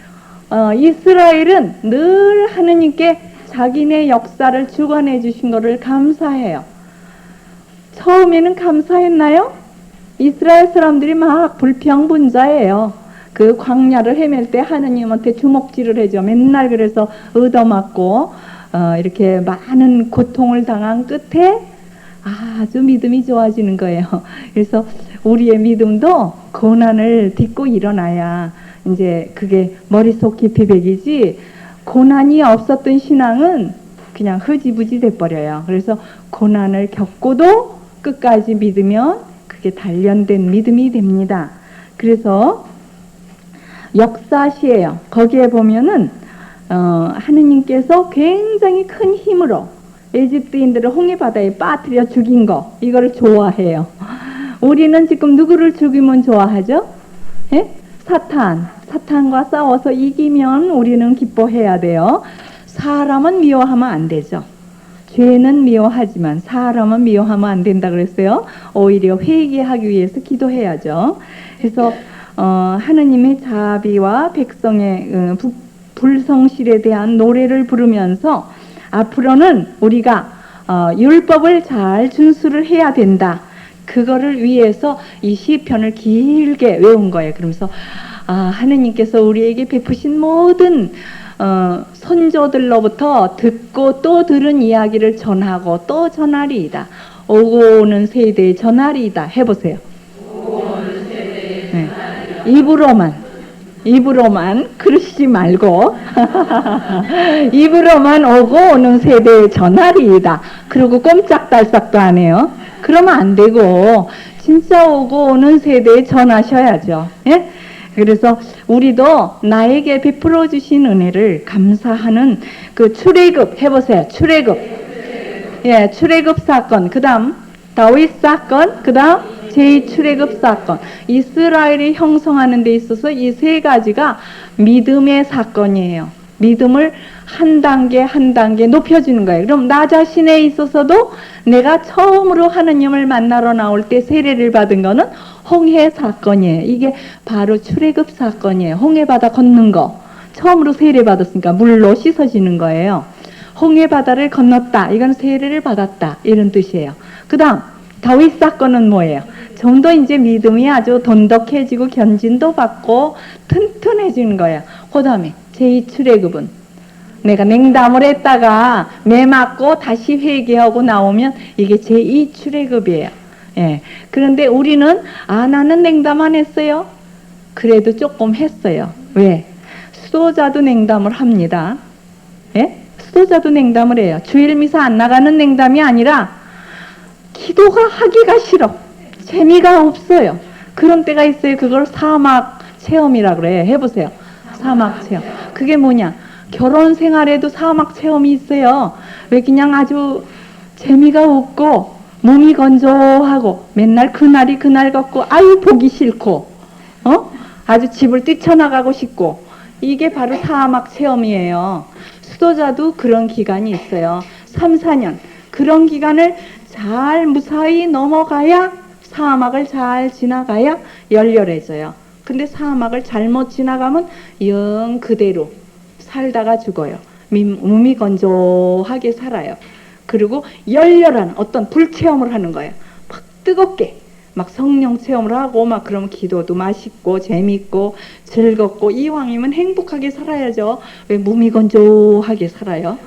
이스라엘은 늘 하느님께 자기네 역사를 주관해 주신 것을 감사해요. 처음에는 감사했나요? 이스라엘 사람들이 막 불평분자예요. 그 광야를 헤맬 때 하느님한테 주먹질을 해줘. 맨날 그래서 얻어맞고 이렇게 많은 고통을 당한 끝에 아주 믿음이 좋아지는 거예요. 그래서 우리의 믿음도 고난을 딛고 일어나야 이제 그게 머릿속 깊이 배기지, 고난이 없었던 신앙은 그냥 흐지부지 돼버려요. 그래서 고난을 겪고도 끝까지 믿으면 그게 단련된 믿음이 됩니다. 그래서 역사시예요. 거기에 보면은 하느님께서 굉장히 큰 힘으로 에집트인들을 홍해바다에 빠뜨려 죽인 거, 이거를 좋아해요. 우리는 지금 누구를 죽이면 좋아하죠? 예? 사탄과 싸워서 이기면 우리는 기뻐해야 돼요. 사람은 미워하면 안 되죠. 죄는 미워하지만 사람은 미워하면 안 된다 그랬어요. 오히려 회개하기 위해서 기도해야죠. 그래서 하느님의 자비와 백성의 불성실에 대한 노래를 부르면서 앞으로는 우리가 율법을 잘 준수를 해야 된다. 그거를 위해서 이 시편을 길게 외운 거예요. 그러면서 하느님께서 우리에게 베푸신 모든 선조들로부터 듣고 또 들은 이야기를 전하고 또 전하리이다. 오고 오는 세대에 전하리이다. 해보세요. 네. 입으로만 그러시지 말고 입으로만 오고 오는 세대에 전하리이다. 그리고 꼼짝달싹도 안 해요. 그러면 안 되고 진짜 오고 오는 세대에 전하셔야죠. 예? 그래서 우리도 나에게 베풀어 주신 은혜를 감사하는 그 출애굽 해보세요. 출애굽. 예, 출애굽 사건. 그다음 다윗 사건. 그다음 제2출애굽 사건. 이스라엘이 형성하는 데 있어서 이 세 가지가 믿음의 사건이에요. 믿음을 한 단계 한 단계 높여주는 거예요. 그럼 나 자신에 있어서도 내가 처음으로 하느님을 만나러 나올 때 세례를 받은 거는 홍해 사건이에요. 이게 바로 출애굽 사건이에요. 홍해바다 건넌 거. 처음으로 세례 받았으니까 물로 씻어지는 거예요. 홍해바다를 건넜다. 이건 세례를 받았다. 이런 뜻이에요. 그 다음 다윗 사건은 뭐예요? 좀 더 이제 믿음이 아주 돈독해지고 견진도 받고 튼튼해지는 거예요. 그 다음에 제2출애굽은 내가 냉담을 했다가 매 맞고 다시 회개하고 나오면 이게 제2출애굽이에요. 예. 그런데 우리는 나는 냉담 안 했어요. 그래도 조금 했어요. 왜? 수도자도 냉담을 합니다. 예? 수도자도 냉담을 해요. 주일 미사 안 나가는 냉담이 아니라 기도가 하기가 싫어. 재미가 없어요. 그런 때가 있어요. 그걸 사막 체험이라 그래. 해보세요. 사막 체험. 그게 뭐냐? 결혼 생활에도 사막 체험이 있어요. 왜 그냥 아주 재미가 없고 몸이 건조하고 맨날 그날이 그날 같고 아유 보기 싫고 아주 집을 뛰쳐나가고 싶고 이게 바로 사막 체험이에요. 수도자도 그런 기간이 있어요. 3, 4년 그런 기간을 잘 무사히 넘어가야 사막을 잘 지나가야 열렬해져요. 근데 사막을 잘못 지나가면 영 그대로 살다가 죽어요. 몸이 건조하게 살아요. 그리고 열렬한 어떤 불체험을 하는 거예요. 막 뜨겁게 막 성령 체험을 하고 막 그러면 기도도 맛있고 재밌고 즐겁고 이왕이면 행복하게 살아야죠. 왜 몸이 건조하게 살아요?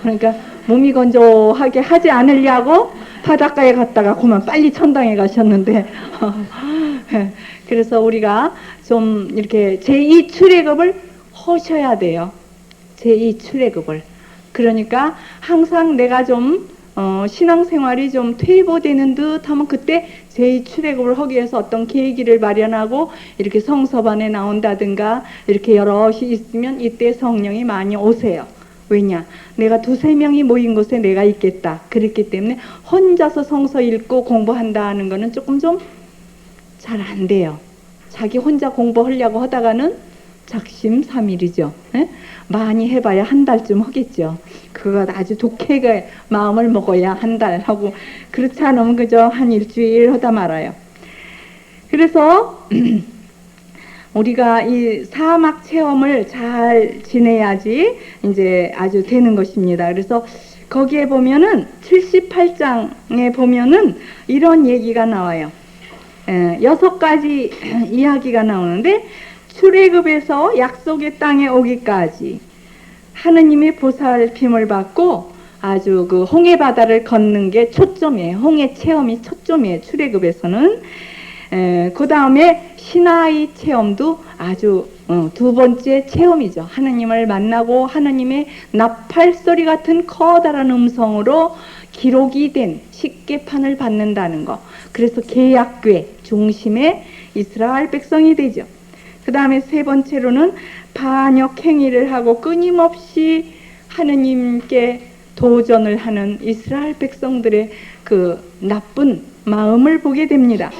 그러니까 몸이 건조하게 하지 않으려고 바닷가에 갔다가 그만 빨리 천당에 가셨는데 그래서 우리가 좀 이렇게 제2 출애굽을 하셔야 돼요. 제2 출애굽을. 그러니까 항상 내가 좀 신앙생활이 좀 퇴보되는 듯 하면 그때 제2 출애굽을 하기 위해서 어떤 계기를 마련하고 이렇게 성서반에 나온다든가 이렇게 여럿이 있으면 이때 성령이 많이 오세요. 왜냐? 내가 2-3명이 모인 곳에 내가 있겠다. 그렇기 때문에 혼자서 성서 읽고 공부한다는 거는 조금 좀 잘 안 돼요. 자기 혼자 공부하려고 하다가는 작심삼일이죠. 에? 많이 해봐야 한 달쯤 하겠죠. 그거 아주 독하게 마음을 먹어야 한 달 하고 그렇지 않으면 그저 한 일주일 하다 말아요. 그래서 우리가 이 사막 체험을 잘 지내야지 이제 아주 되는 것입니다. 그래서 거기에 보면은 78장에 보면은 이런 얘기가 나와요. 6가지 이야기가 나오는데 출애굽에서 약속의 땅에 오기까지 하느님의 보살핌을 받고 아주 그 홍해 바다를 걷는 게 초점이에요. 홍해 체험이 초점이에요. 출애굽에서는. 그 다음에 시나이 체험도 아주 2번째 체험이죠. 하느님을 만나고 하느님의 나팔소리 같은 커다란 음성으로 기록이 된 십계판을 받는다는 거. 그래서 계약궤 중심의 이스라엘 백성이 되죠. 그 다음에 3번째로는 반역 행위를 하고 끊임없이 하느님께 도전을 하는 이스라엘 백성들의 그 나쁜 마음을 보게 됩니다.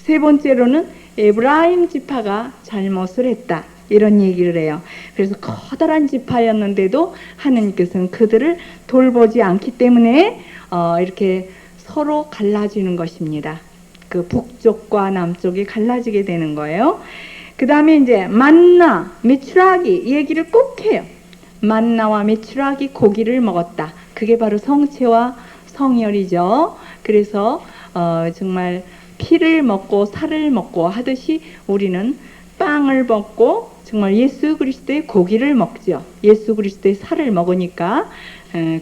3번째로는 에브라임 지파가 잘못을 했다. 이런 얘기를 해요. 그래서 커다란 지파였는데도 하느님께서는 그들을 돌보지 않기 때문에 이렇게 서로 갈라지는 것입니다. 그 북쪽과 남쪽이 갈라지게 되는 거예요. 그 다음에 이제 만나, 메추라기 이 얘기를 꼭 해요. 만나와 메추라기 고기를 먹었다. 그게 바로 성체와 성혈이죠. 그래서 정말 피를 먹고 살을 먹고 하듯이 우리는 빵을 먹고 정말 예수 그리스도의 고기를 먹죠. 예수 그리스도의 살을 먹으니까.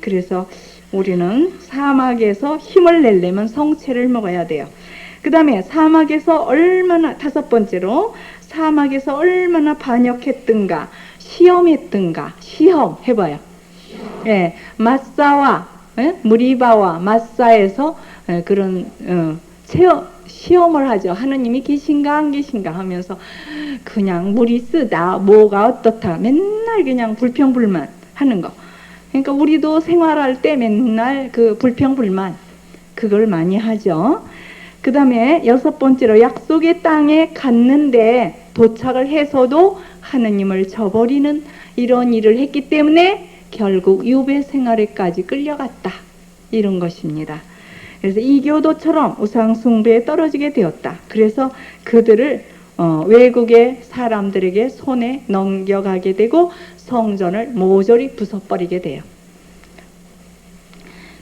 그래서 우리는 사막에서 힘을 내려면 성체를 먹어야 돼요. 그 다음에 사막에서 얼마나 5번째로 사막에서 얼마나 반역했든가 시험했든가 시험 해봐요. 예, 마사와 무리바와 마사에서 그런 시험을 하죠. 하느님이 계신가 안 계신가 하면서 그냥 물이 쓰다 뭐가 어떻다 맨날 그냥 불평불만 하는 거. 그러니까 우리도 생활할 때 맨날 그 불평불만 그걸 많이 하죠. 그 다음에 6번째로 약속의 땅에 갔는데 도착을 해서도 하느님을 저버리는 이런 일을 했기 때문에 결국 유배 생활에까지 끌려갔다. 이런 것입니다. 그래서 이교도처럼 우상 숭배에 떨어지게 되었다. 그래서 그들을 외국의 사람들에게 손에 넘겨가게 되고 성전을 모조리 부숴버리게 돼요.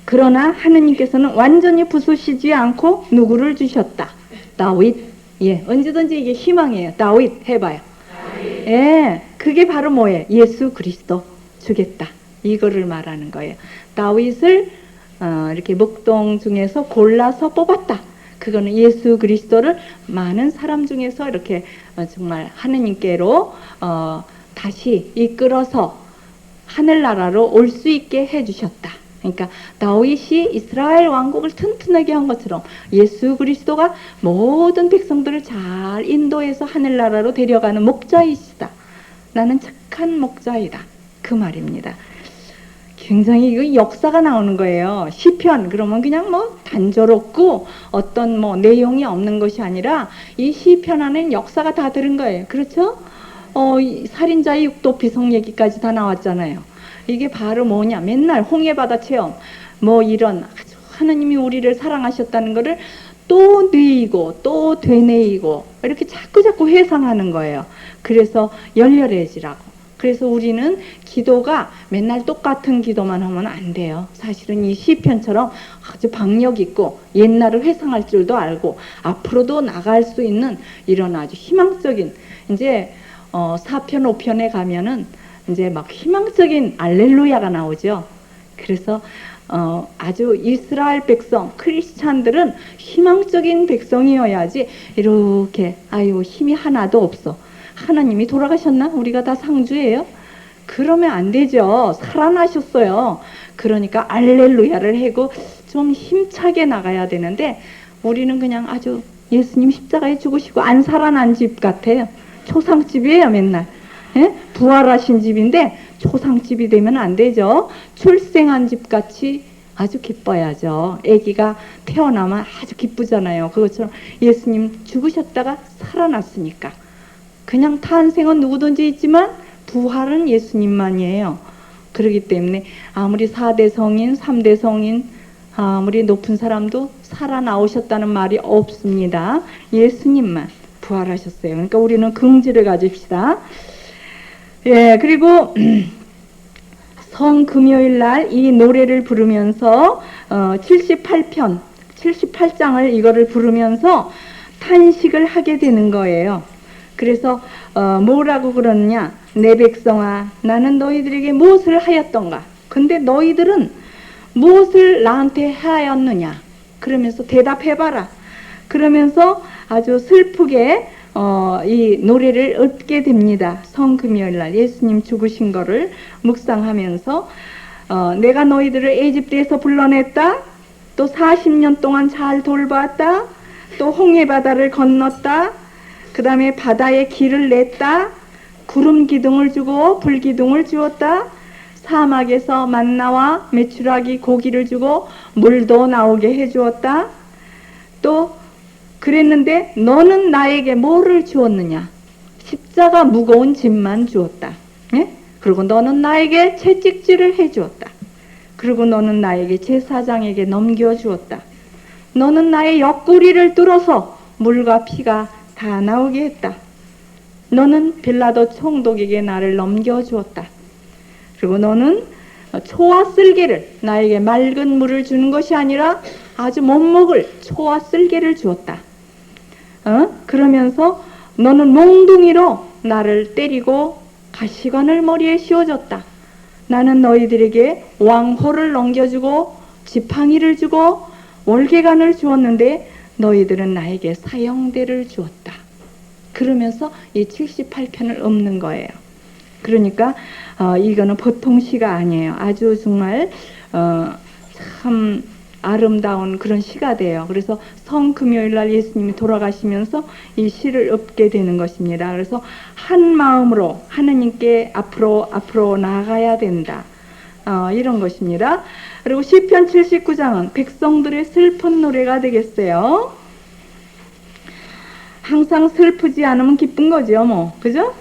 그러나 하느님께서는 완전히 부수시지 않고 누구를 주셨다? 다윗. 예, 언제든지 이게 희망이에요. 다윗 해봐요. 다윗. 예, 그게 바로 뭐예요? 예수 그리스도 주겠다. 이거를 말하는 거예요. 다윗을 이렇게 목동 중에서 골라서 뽑았다. 그거는 예수 그리스도를 많은 사람 중에서 이렇게 정말 하느님께로 다시 이끌어서 하늘나라로 올 수 있게 해주셨다. 그러니까 다윗이 이스라엘 왕국을 튼튼하게 한 것처럼 예수 그리스도가 모든 백성들을 잘 인도해서 하늘나라로 데려가는 목자이시다. 나는 착한 목자이다. 그 말입니다. 굉장히 이거 역사가 나오는 거예요. 시편 그러면 그냥 뭐 단조롭고 어떤 뭐 내용이 없는 것이 아니라 이 시편 안에는 역사가 다 들은 거예요. 그렇죠? 이 살인자의 육도 비속 얘기까지 다 나왔잖아요. 이게 바로 뭐냐? 맨날 홍해바다 체험, 뭐 이런 아주 하나님이 우리를 사랑하셨다는 것을 또 뇌이고 또 되뇌이고 이렇게 자꾸 회상하는 거예요. 그래서 열렬해지라고. 그래서 우리는 기도가 맨날 똑같은 기도만 하면 안 돼요. 사실은 이 시편처럼 아주 박력 있고 옛날을 회상할 줄도 알고 앞으로도 나갈 수 있는 이런 아주 희망적인 이제 4편 5편에 가면은 이제 막 희망적인 알렐루야가 나오죠. 그래서 아주 이스라엘 백성, 크리스찬들은 희망적인 백성이어야지 이렇게 아유 힘이 하나도 없어. 하나님이 돌아가셨나? 우리가 다 상주예요? 그러면 안 되죠. 살아나셨어요. 그러니까 알렐루야를 하고 좀 힘차게 나가야 되는데 우리는 그냥 아주 예수님 십자가에 죽으시고 안 살아난 집 같아요. 초상집이에요 맨날. 예? 부활하신 집인데 초상집이 되면 안 되죠. 출생한 집같이 아주 기뻐야죠. 아기가 태어나면 아주 기쁘잖아요. 그것처럼 예수님 죽으셨다가 살아났으니까. 그냥 탄생은 누구든지 있지만 부활은 예수님만이에요. 그렇기 때문에 아무리 4대 성인, 3대 성인, 아무리 높은 사람도 살아나오셨다는 말이 없습니다. 예수님만 부활하셨어요. 그러니까 우리는 긍지를 가집시다. 예, 그리고 성금요일 날 이 노래를 부르면서 78편, 78장을 이거를 부르면서 탄식을 하게 되는 거예요. 그래서 뭐라고 그러느냐? 내 백성아, 나는 너희들에게 무엇을 하였던가? 근데 너희들은 무엇을 나한테 하였느냐? 그러면서 대답해봐라. 그러면서 아주 슬프게 이 노래를 읊게 됩니다. 성금요일날 예수님 죽으신 거를 묵상하면서 내가 너희들을 애집에서 불러냈다. 또 40년 동안 잘 돌봤다. 또 홍해바다를 건넜다. 그 다음에 바다에 길을 냈다. 구름 기둥을 주고 불 기둥을 주었다. 사막에서 만나와 메추라기 고기를 주고 물도 나오게 해주었다. 또 그랬는데 너는 나에게 뭐를 주었느냐? 십자가 무거운 짐만 주었다. 예? 그리고 너는 나에게 채찍질을 해주었다. 그리고 너는 나에게 제사장에게 넘겨주었다. 너는 나의 옆구리를 뚫어서 물과 피가 다 나오게 했다. 너는 빌라도 총독에게 나를 넘겨주었다. 그리고 너는 초와 쓸개를 나에게 맑은 물을 주는 것이 아니라 아주 못 먹을 초와 쓸개를 주었다. 그러면서 너는 몽둥이로 나를 때리고 가시관을 머리에 씌워줬다. 나는 너희들에게 왕호를 넘겨주고 지팡이를 주고 월계관을 주었는데 너희들은 나에게 사형대를 주었다. 그러면서 이 78편을 읊는 거예요. 그러니까 이거는 보통 시가 아니에요. 아주 정말 참 아름다운 그런 시가 돼요. 그래서 성금요일날 예수님이 돌아가시면서 이 시를 읊게 되는 것입니다. 그래서 한 마음으로 하느님께 앞으로 나아가야 된다. 이런 것입니다. 그리고 시편 79장은 백성들의 슬픈 노래가 되겠어요. 항상 슬프지 않으면 기쁜 거죠, 뭐. 그죠?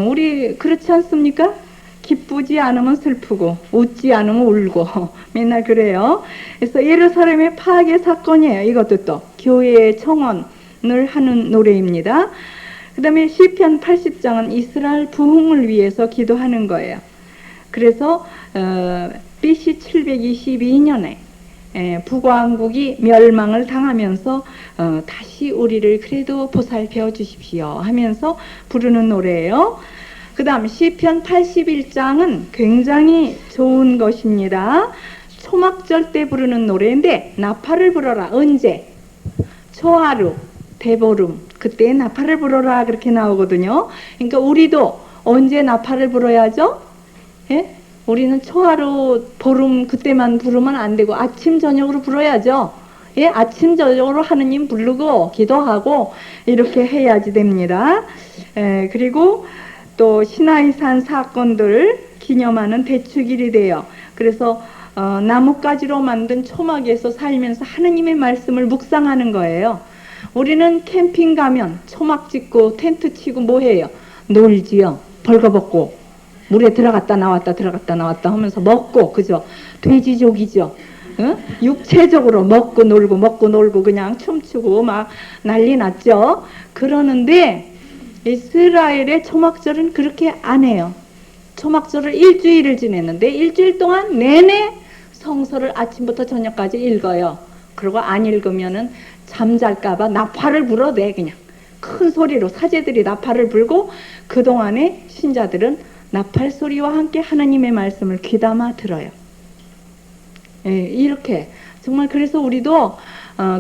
우리 그렇지 않습니까? 기쁘지 않으면 슬프고 웃지 않으면 울고 맨날 그래요. 그래서 예루살렘의 파괴 사건이에요. 이것도 또 교회의 청원을 하는 노래입니다. 그 다음에 시편 80장은 이스라엘 부흥을 위해서 기도하는 거예요. 그래서 BC 722년에 북왕국이 멸망을 당하면서 다시 우리를 그래도 보살펴 주십시오 하면서 부르는 노래예요. 그 다음 시편 81장은 굉장히 좋은 것입니다. 초막절 때 부르는 노래인데 나팔을 불어라. 언제? 초하루, 대보름 그때 나팔을 불어라 그렇게 나오거든요. 그러니까 우리도 언제 나팔을 불어야죠? 예? 우리는 초하루 보름 그때만 부르면 안 되고 아침 저녁으로 불어야죠. 예, 아침 저녁으로 하느님 부르고 기도하고 이렇게 해야지 됩니다. 그리고 또 시나이산 사건들 기념하는 대축일이 돼요. 그래서 나뭇가지로 만든 초막에서 살면서 하느님의 말씀을 묵상하는 거예요. 우리는 캠핑 가면 초막 짓고 텐트 치고 뭐 해요? 놀지요. 벌거벗고 물에 들어갔다 나왔다 들어갔다 나왔다 하면서 먹고, 그죠? 돼지족이죠. 응? 육체적으로 먹고 놀고 그냥 춤추고 막 난리 났죠. 그러는데 이스라엘의 초막절은 그렇게 안 해요. 초막절을 일주일을 지냈는데 일주일 동안 내내 성서를 아침부터 저녁까지 읽어요. 그리고 안 읽으면은 잠잘까봐 나팔을 불어대. 그냥 큰 소리로 사제들이 나팔을 불고 그동안에 신자들은 나팔 소리와 함께 하나님의 말씀을 귀담아 들어요. 예, 이렇게 정말 그래서 우리도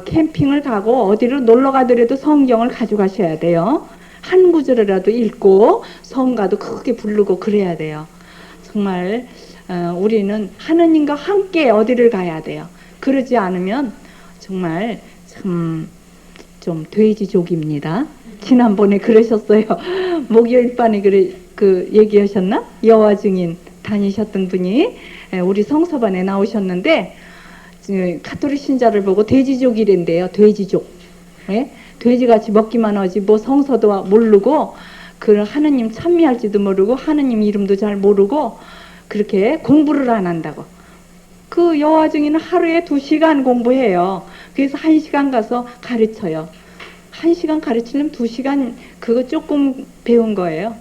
캠핑을 가고 어디로 놀러 가더라도 성경을 가져가셔야 돼요. 한 구절이라도 읽고 성가도 크게 부르고 그래야 돼요. 정말 우리는 하느님과 함께 어디를 가야 돼요. 그러지 않으면 정말 참 좀 돼지족입니다. 지난번에 그러셨어요. 목요일 반에 그 얘기하셨나? 여호와 증인 다니셨던 분이 우리 성서반에 나오셨는데 가톨릭 신자를 보고 돼지족이란대요. 돼지족. 예? 돼지같이 먹기만 하지 뭐 성서도 모르고 그 하느님 찬미할지도 모르고 하느님 이름도 잘 모르고 그렇게 공부를 안 한다고. 그 여호와 증인은 하루에 2시간 공부해요. 그래서 1시간 가서 가르쳐요. 1시간 가르치려면 2시간 그거 조금 배운 거예요.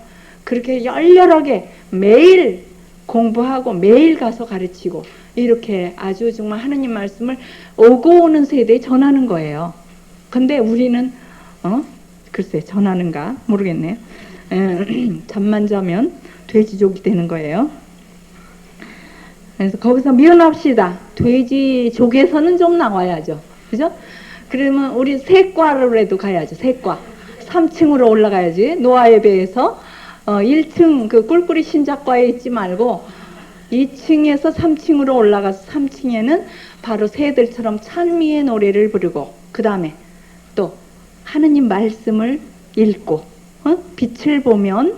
그렇게 열렬하게 매일 공부하고 매일 가서 가르치고 이렇게 아주 정말 하느님 말씀을 오고 오는 세대에 전하는 거예요. 근데 우리는 글쎄 전하는가 모르겠네요. 잠만 자면 돼지족이 되는 거예요. 그래서 거기서 미연합시다. 돼지족에서는 좀 나와야죠. 그죠? 그러면 우리 세과로라도 가야죠. 세과. 3층으로 올라가야지. 노아의 배에서 1층 그 꿀꿀이 신작과에 있지 말고 2층에서 3층으로 올라가서 3층에는 바로 새들처럼 찬미의 노래를 부르고 그 다음에 또 하느님 말씀을 읽고 빛을 보면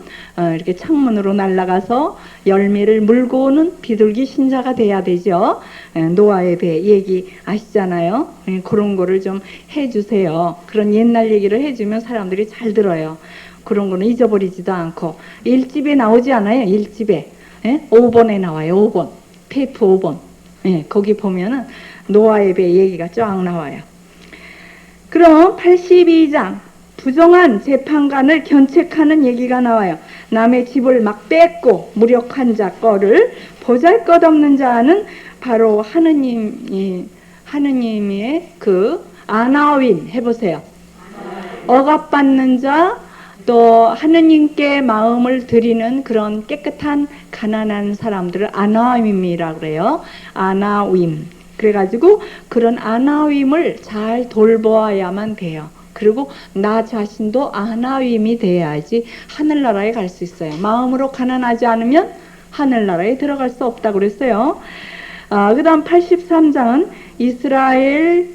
이렇게 창문으로 날아가서 열매를 물고 오는 비둘기 신자가 돼야 되죠. 노아의 배 얘기 아시잖아요. 그런 거를 좀 해주세요. 그런 옛날 얘기를 해주면 사람들이 잘 들어요. 그런 거는 잊어버리지도 않고 1집에 나오지 않아요. 1집에 5번에 나와요. 5번 테이프 5번 거기 보면은 노아의 배 얘기가 쫙 나와요. 그럼 82장 부정한 재판관을 견책하는 얘기가 나와요. 남의 집을 막 뺏고 무력한 자 거를 보잘것없는 자는 바로 하느님의 그 아나윈 해보세요. 억압받는 자, 또 하느님께 마음을 드리는 그런 깨끗한 가난한 사람들을 아나윈이라고 그래요. 아나윈. 그래가지고 그런 아나윈을 잘 돌보아야만 돼요. 그리고 나 자신도 아나윈이 돼야지 하늘나라에 갈 수 있어요. 마음으로 가난하지 않으면 하늘나라에 들어갈 수 없다고 그랬어요. 그 다음 83장은 이스라엘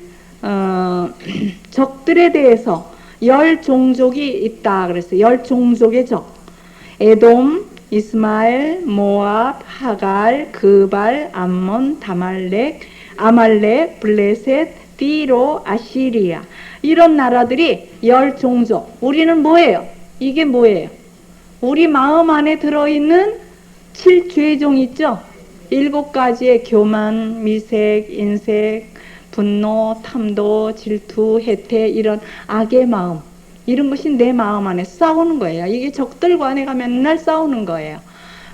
적들에 대해서 10종족이 있다 그랬어요. 10종족의 적. 에돔, 이스마엘, 모압, 하갈, 그발, 암몬, 아말렉, 블레셋, 띠로, 아시리아. 이런 나라들이 10종족. 우리는 뭐예요? 이게 뭐예요? 우리 마음 안에 들어있는 7죄종 있죠? 7가지의 교만, 미색, 인색, 분노, 탐도, 질투, 해태 이런 악의 마음. 이런 것이 내 마음 안에 싸우는 거예요. 이게 적들과 내가 맨날 싸우는 거예요.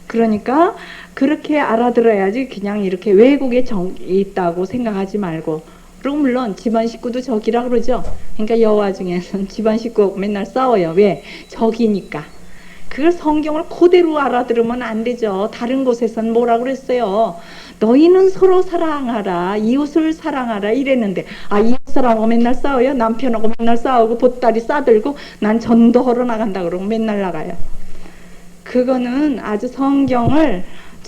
그러니까 그렇게 알아들어야지 그냥 이렇게 외국에 적이 있다고 생각하지 말고. 그리고 물론 집안 식구도 적이라 그러죠. 그러니까 여호와 중에서는 집안 식구하고 맨날 싸워요. 왜? 적이니까. 그걸 성경을 그대로 알아들으면 안 되죠. 다른 곳에서는 뭐라 그랬어요? 너희는 서로 사랑하라, 이웃을 사랑하라 이랬는데 이웃사람하고 맨날 싸워요? 남편하고 맨날 싸우고 보따리 싸들고 난 전도하러 나간다 그러고 맨날 나가요. 그거는 아주 성경을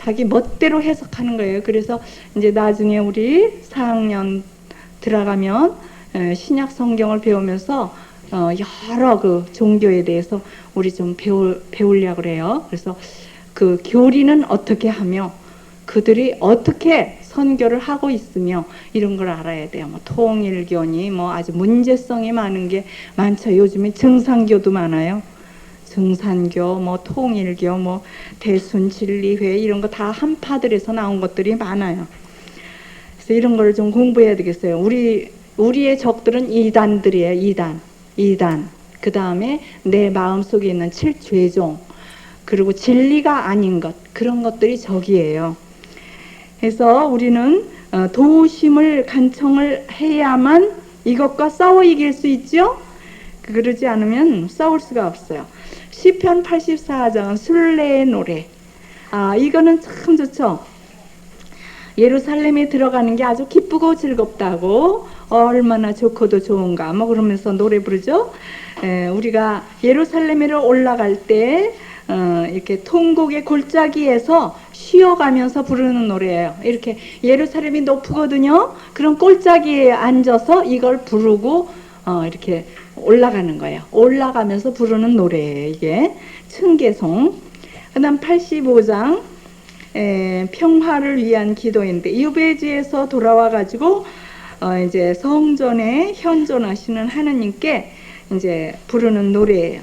자기 멋대로 해석하는 거예요. 그래서 이제 나중에 우리 4학년 들어가면 신약 성경을 배우면서 여러 그 종교에 대해서 우리 좀 배우려고 그래요. 그래서 그 교리는 어떻게 하며 그들이 어떻게 선교를 하고 있으며 이런 걸 알아야 돼요. 뭐 통일교니 뭐 아주 문제성이 많은 게 많죠. 요즘에 증산교도 많아요. 증산교, 뭐 통일교, 뭐 대순진리회 이런 거 다 한파들에서 나온 것들이 많아요. 그래서 이런 걸 좀 공부해야 되겠어요. 우리의 적들은 이단들이에요. 이단. 그 다음에 내 마음속에 있는 7죄종, 그리고 진리가 아닌 것, 그런 것들이 적이에요. 그래서 우리는 도우심을 간청을 해야만 이것과 싸워 이길 수 있죠. 그러지 않으면 싸울 수가 없어요. 시편 84장은 순례의 노래. 이거는 참 좋죠. 예루살렘에 들어가는 게 아주 기쁘고 즐겁다고, 얼마나 좋고도 좋은가 뭐 그러면서 노래 부르죠. 우리가 예루살렘으로 올라갈 때 이렇게 통곡의 골짜기에서 쉬어가면서 부르는 노래예요. 이렇게 예루살렘이 높거든요. 그럼 골짜기에 앉아서 이걸 부르고 이렇게 올라가는 거예요. 올라가면서 부르는 노래예요. 이게 층계송. 그 다음 85장 평화를 위한 기도인데, 유배지에서 돌아와 가지고 이제 성전에 현존하시는 하느님께 이제 부르는 노래예요.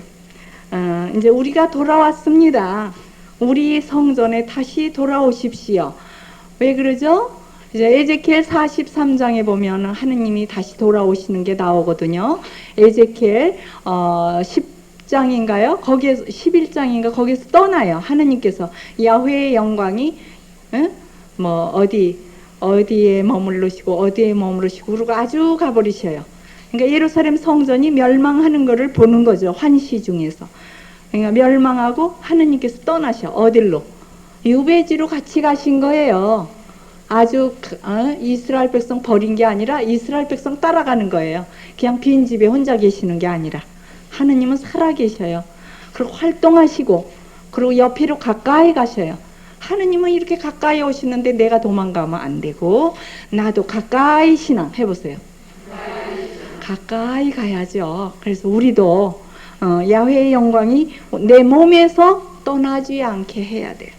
이제 우리가 돌아왔습니다. 우리 성전에 다시 돌아오십시오. 왜 그러죠? 이제 에제키엘 43장에 보면 하느님이 다시 돌아오시는 게 나오거든요. 에제키엘 10장인가요? 거기에서 11장인가 거기에서 떠나요. 하느님께서 야훼의 영광이 뭐 어디에 머무르시고 어디에 머무르시고 그러고 아주 가버리셔요. 그러니까 예루살렘 성전이 멸망하는 것을 보는 거죠. 환시 중에서. 그러니까 멸망하고 하느님께서 떠나셔. 어딜로? 유배지로 같이 가신 거예요. 아주 이스라엘 백성 버린 게 아니라 이스라엘 백성 따라가는 거예요. 그냥 빈집에 혼자 계시는 게 아니라 하느님은 살아계셔요. 그리고 활동하시고 그리고 옆으로 가까이 가셔요. 하느님은 이렇게 가까이 오시는데 내가 도망가면 안 되고, 나도 가까이 신앙 해보세요. 가까이 가야죠. 그래서 우리도 야훼의 영광이 내 몸에서 떠나지 않게 해야 돼요.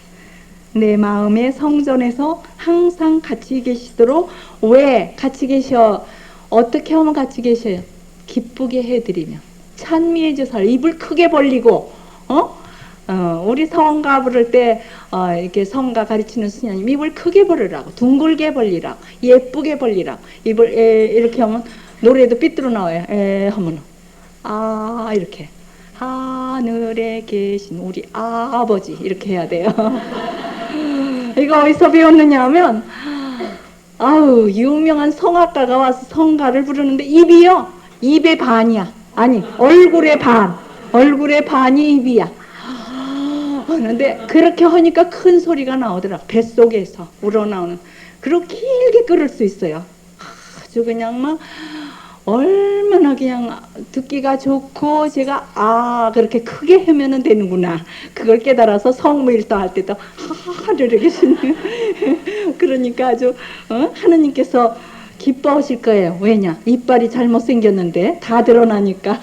내 마음의 성전에서 항상 같이 계시도록. 왜 같이 계셔? 어떻게 하면 같이 계셔요? 기쁘게 해드리며 찬미의 제사를 입을 크게 벌리고 우리 성가 부를 때 이렇게 성가 가르치는 스님 입을 크게 벌리라고, 둥글게 벌리라고, 예쁘게 벌리라고. 입을 이렇게 하면 노래도 삐뚤어 나와요. 하면 이렇게 하늘에 계신 우리 아버지 이렇게 해야 돼요. 이거 어디서 배웠느냐 하면 유명한 성악가가 와서 성가를 부르는데 입이요, 입의 반이야. 아니 얼굴의 반이 입이야. 그런데 그렇게 하니까 큰 소리가 나오더라. 뱃속에서 우러나오는. 그리고 길게 끌을 수 있어요. 아주 그냥 막 얼마나 그냥 듣기가 좋고, 제가 그렇게 크게 하면은 되는구나, 그걸 깨달아서 성무일도 할 때도 이렇게 신는. 그러니까 아주 하느님께서 기뻐하실 거예요. 왜냐? 이빨이 잘못생겼는데 다 드러나니까.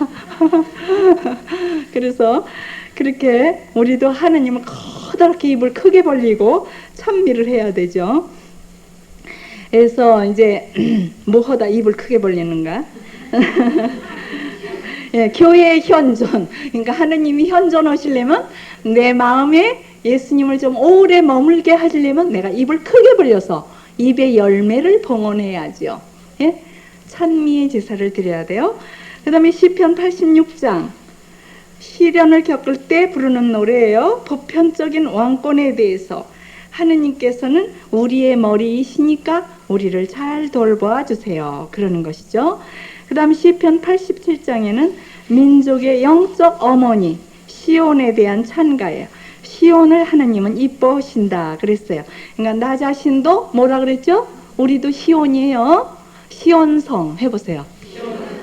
그래서 그렇게 우리도 하느님은 커다랗게 입을 크게 벌리고 찬미를 해야 되죠. 그래서 이제 뭐하다 입을 크게 벌리는가? 교회의 현존. 그러니까 하느님이 현존하시려면, 내 마음에 예수님을 좀 오래 머물게 하시려면 내가 입을 크게 벌려서 입의 열매를 봉헌해야죠. 찬미의 제사를 드려야 돼요. 그 다음에 시편 86장, 시련을 겪을 때 부르는 노래예요. 보편적인 왕권에 대해서 하느님께서는 우리의 머리이시니까 우리를 잘 돌보아 주세요, 그러는 것이죠. 그 다음 시편 87장에는 민족의 영적 어머니 시온에 대한 찬가예요. 시온을 하느님은 이뻐하신다 그랬어요. 그러니까 나 자신도 뭐라 그랬죠? 우리도 시온이에요. 시온성 해보세요.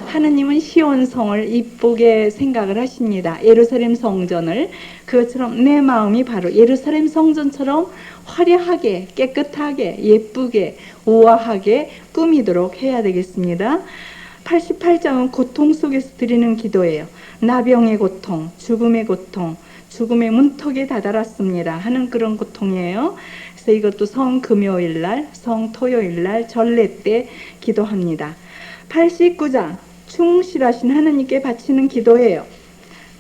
하느님은 시온성을 이쁘게 생각을 하십니다. 예루살렘 성전을. 그것처럼 내 마음이 바로 예루살렘 성전처럼 화려하게, 깨끗하게, 예쁘게, 우아하게 꾸미도록 해야 되겠습니다. 88장은 고통 속에서 드리는 기도예요. 나병의 고통, 죽음의 고통, 죽음의 문턱에 다다랐습니다 하는 그런 고통이에요. 그래서 이것도 성금요일날, 성토요일날, 전례 때 기도합니다. 89장 충실하신 하느님께 바치는 기도예요.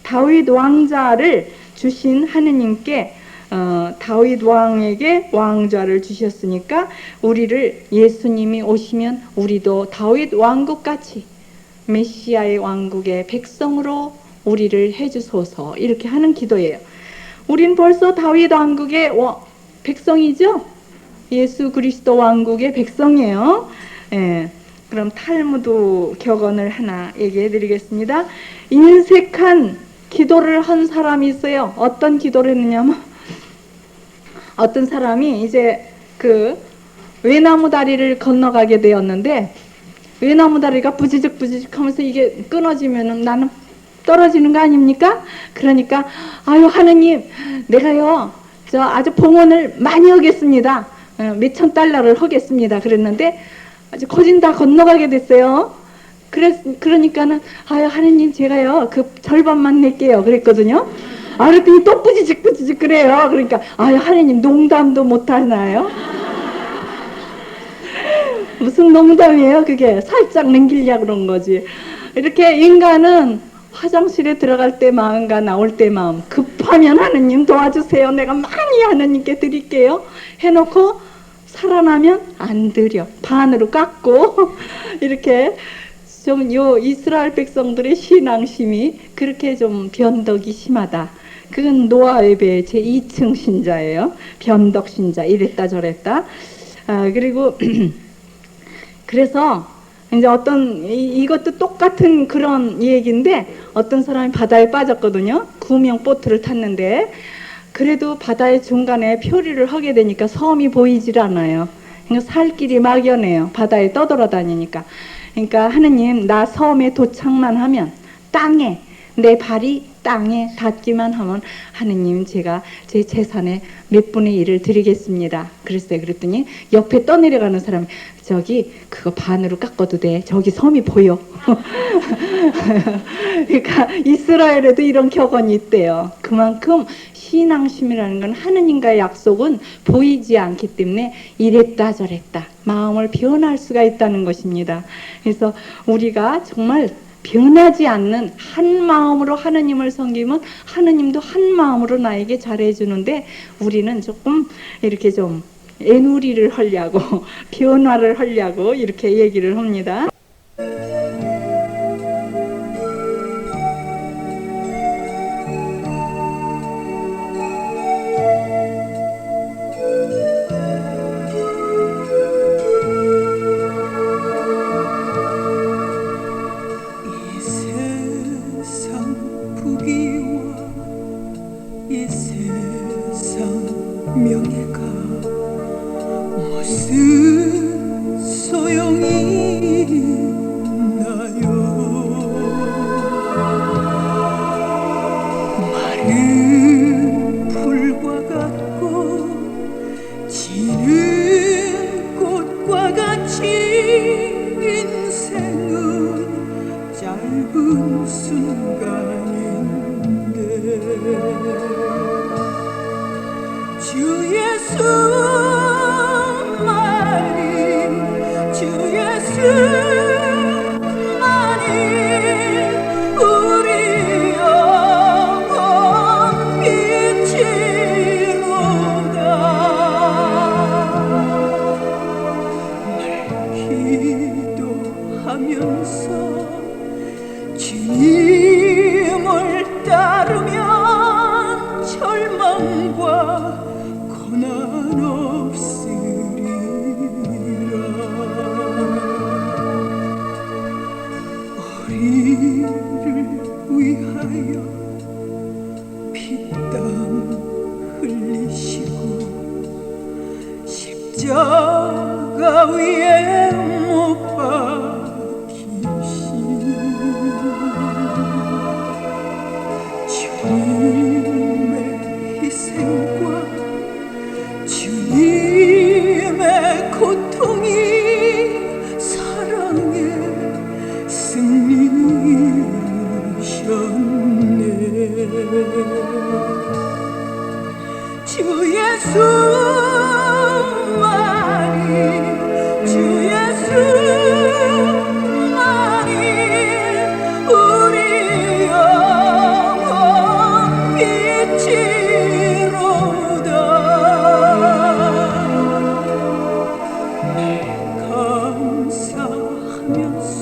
다윗 왕자를 주신 하느님께 다윗 왕에게 왕좌를 주셨으니까 우리를, 예수님이 오시면 우리도 다윗 왕국같이 메시아의 왕국의 백성으로 우리를 해주소서, 이렇게 하는 기도예요. 우린 벌써 다윗 왕국의 백성이죠. 예수 그리스도 왕국의 백성이에요. 예. 그럼 탈무드 격언을 하나 얘기해 드리겠습니다. 인색한 기도를 한 사람이 있어요. 어떤 기도를 했느냐면, 어떤 사람이 이제 그 외나무 다리를 건너가게 되었는데, 외나무 다리가 부지직 하면서 이게 끊어지면은 나는 떨어지는 거 아닙니까? 그러니까 아유 하느님, 내가요 저 아주 봉헌을 많이 하겠습니다. 몇천 달러를 하겠습니다. 그랬는데 아주 거진 다 건너가게 됐어요. 그러니까는 아유 하느님, 제가요 그 절반만 낼게요 그랬거든요. 그랬더니 또 부지직 그래요. 그러니까 아유 하느님, 농담도 못 하나요? 무슨 농담이에요 그게. 살짝 남기려고 그런 거지. 이렇게 인간은 화장실에 들어갈 때 마음과 나올 때 마음, 급하면 하느님 도와주세요, 내가 많이 하느님께 드릴게요 해놓고 살아나면 안 드려, 반으로 깎고 이렇게 좀 이스라엘 백성들의 신앙심이 그렇게 좀 변덕이 심하다. 그건 노아의 제 2층 신자예요. 변덕 신자, 이랬다 저랬다. 그리고 그래서 이제 이것도 똑같은 그런 얘기인데, 어떤 사람이 바다에 빠졌거든요. 구명 보트를 탔는데, 그래도 바다의 중간에 표류를 하게 되니까 섬이 보이질 않아요. 그러니까 살 길이 막연해요. 바다에 떠돌아다니니까. 그러니까 하느님, 나 섬에 도착만 하면, 땅에 내 발이 땅에 닿기만 하면 하느님, 제가 제 재산의 몇 분의 1을 드리겠습니다. 그랬어요. 그랬더니 옆에 떠내려가는 사람이, 저기 그거 반으로 깎아도 돼, 저기 섬이 보여. 그러니까 이스라엘에도 이런 격언이 있대요. 그만큼 신앙심이라는 건, 하느님과의 약속은 보이지 않기 때문에 이랬다 저랬다 마음을 변할 수가 있다는 것입니다. 그래서 우리가 정말 변하지 않는 한 마음으로 하느님을 섬기면 하느님도 한 마음으로 나에게 잘해주는데, 우리는 조금 이렇게 좀 애누리를 하려고 변화를 하려고 이렇게 얘기를 합니다. 명예가 무슨 소용이 있나요? 마른 풀과 같고 지는 꽃과 같이 인생은 짧은 순간인데, 주 예수만이 우리 영혼 빛이로다. 늘 기도하면서 주님을 따르면 절망과 고난 없으리라. 우리를 위하여 피땀 흘리시고 십자가 위에 못 박히신 걸으면서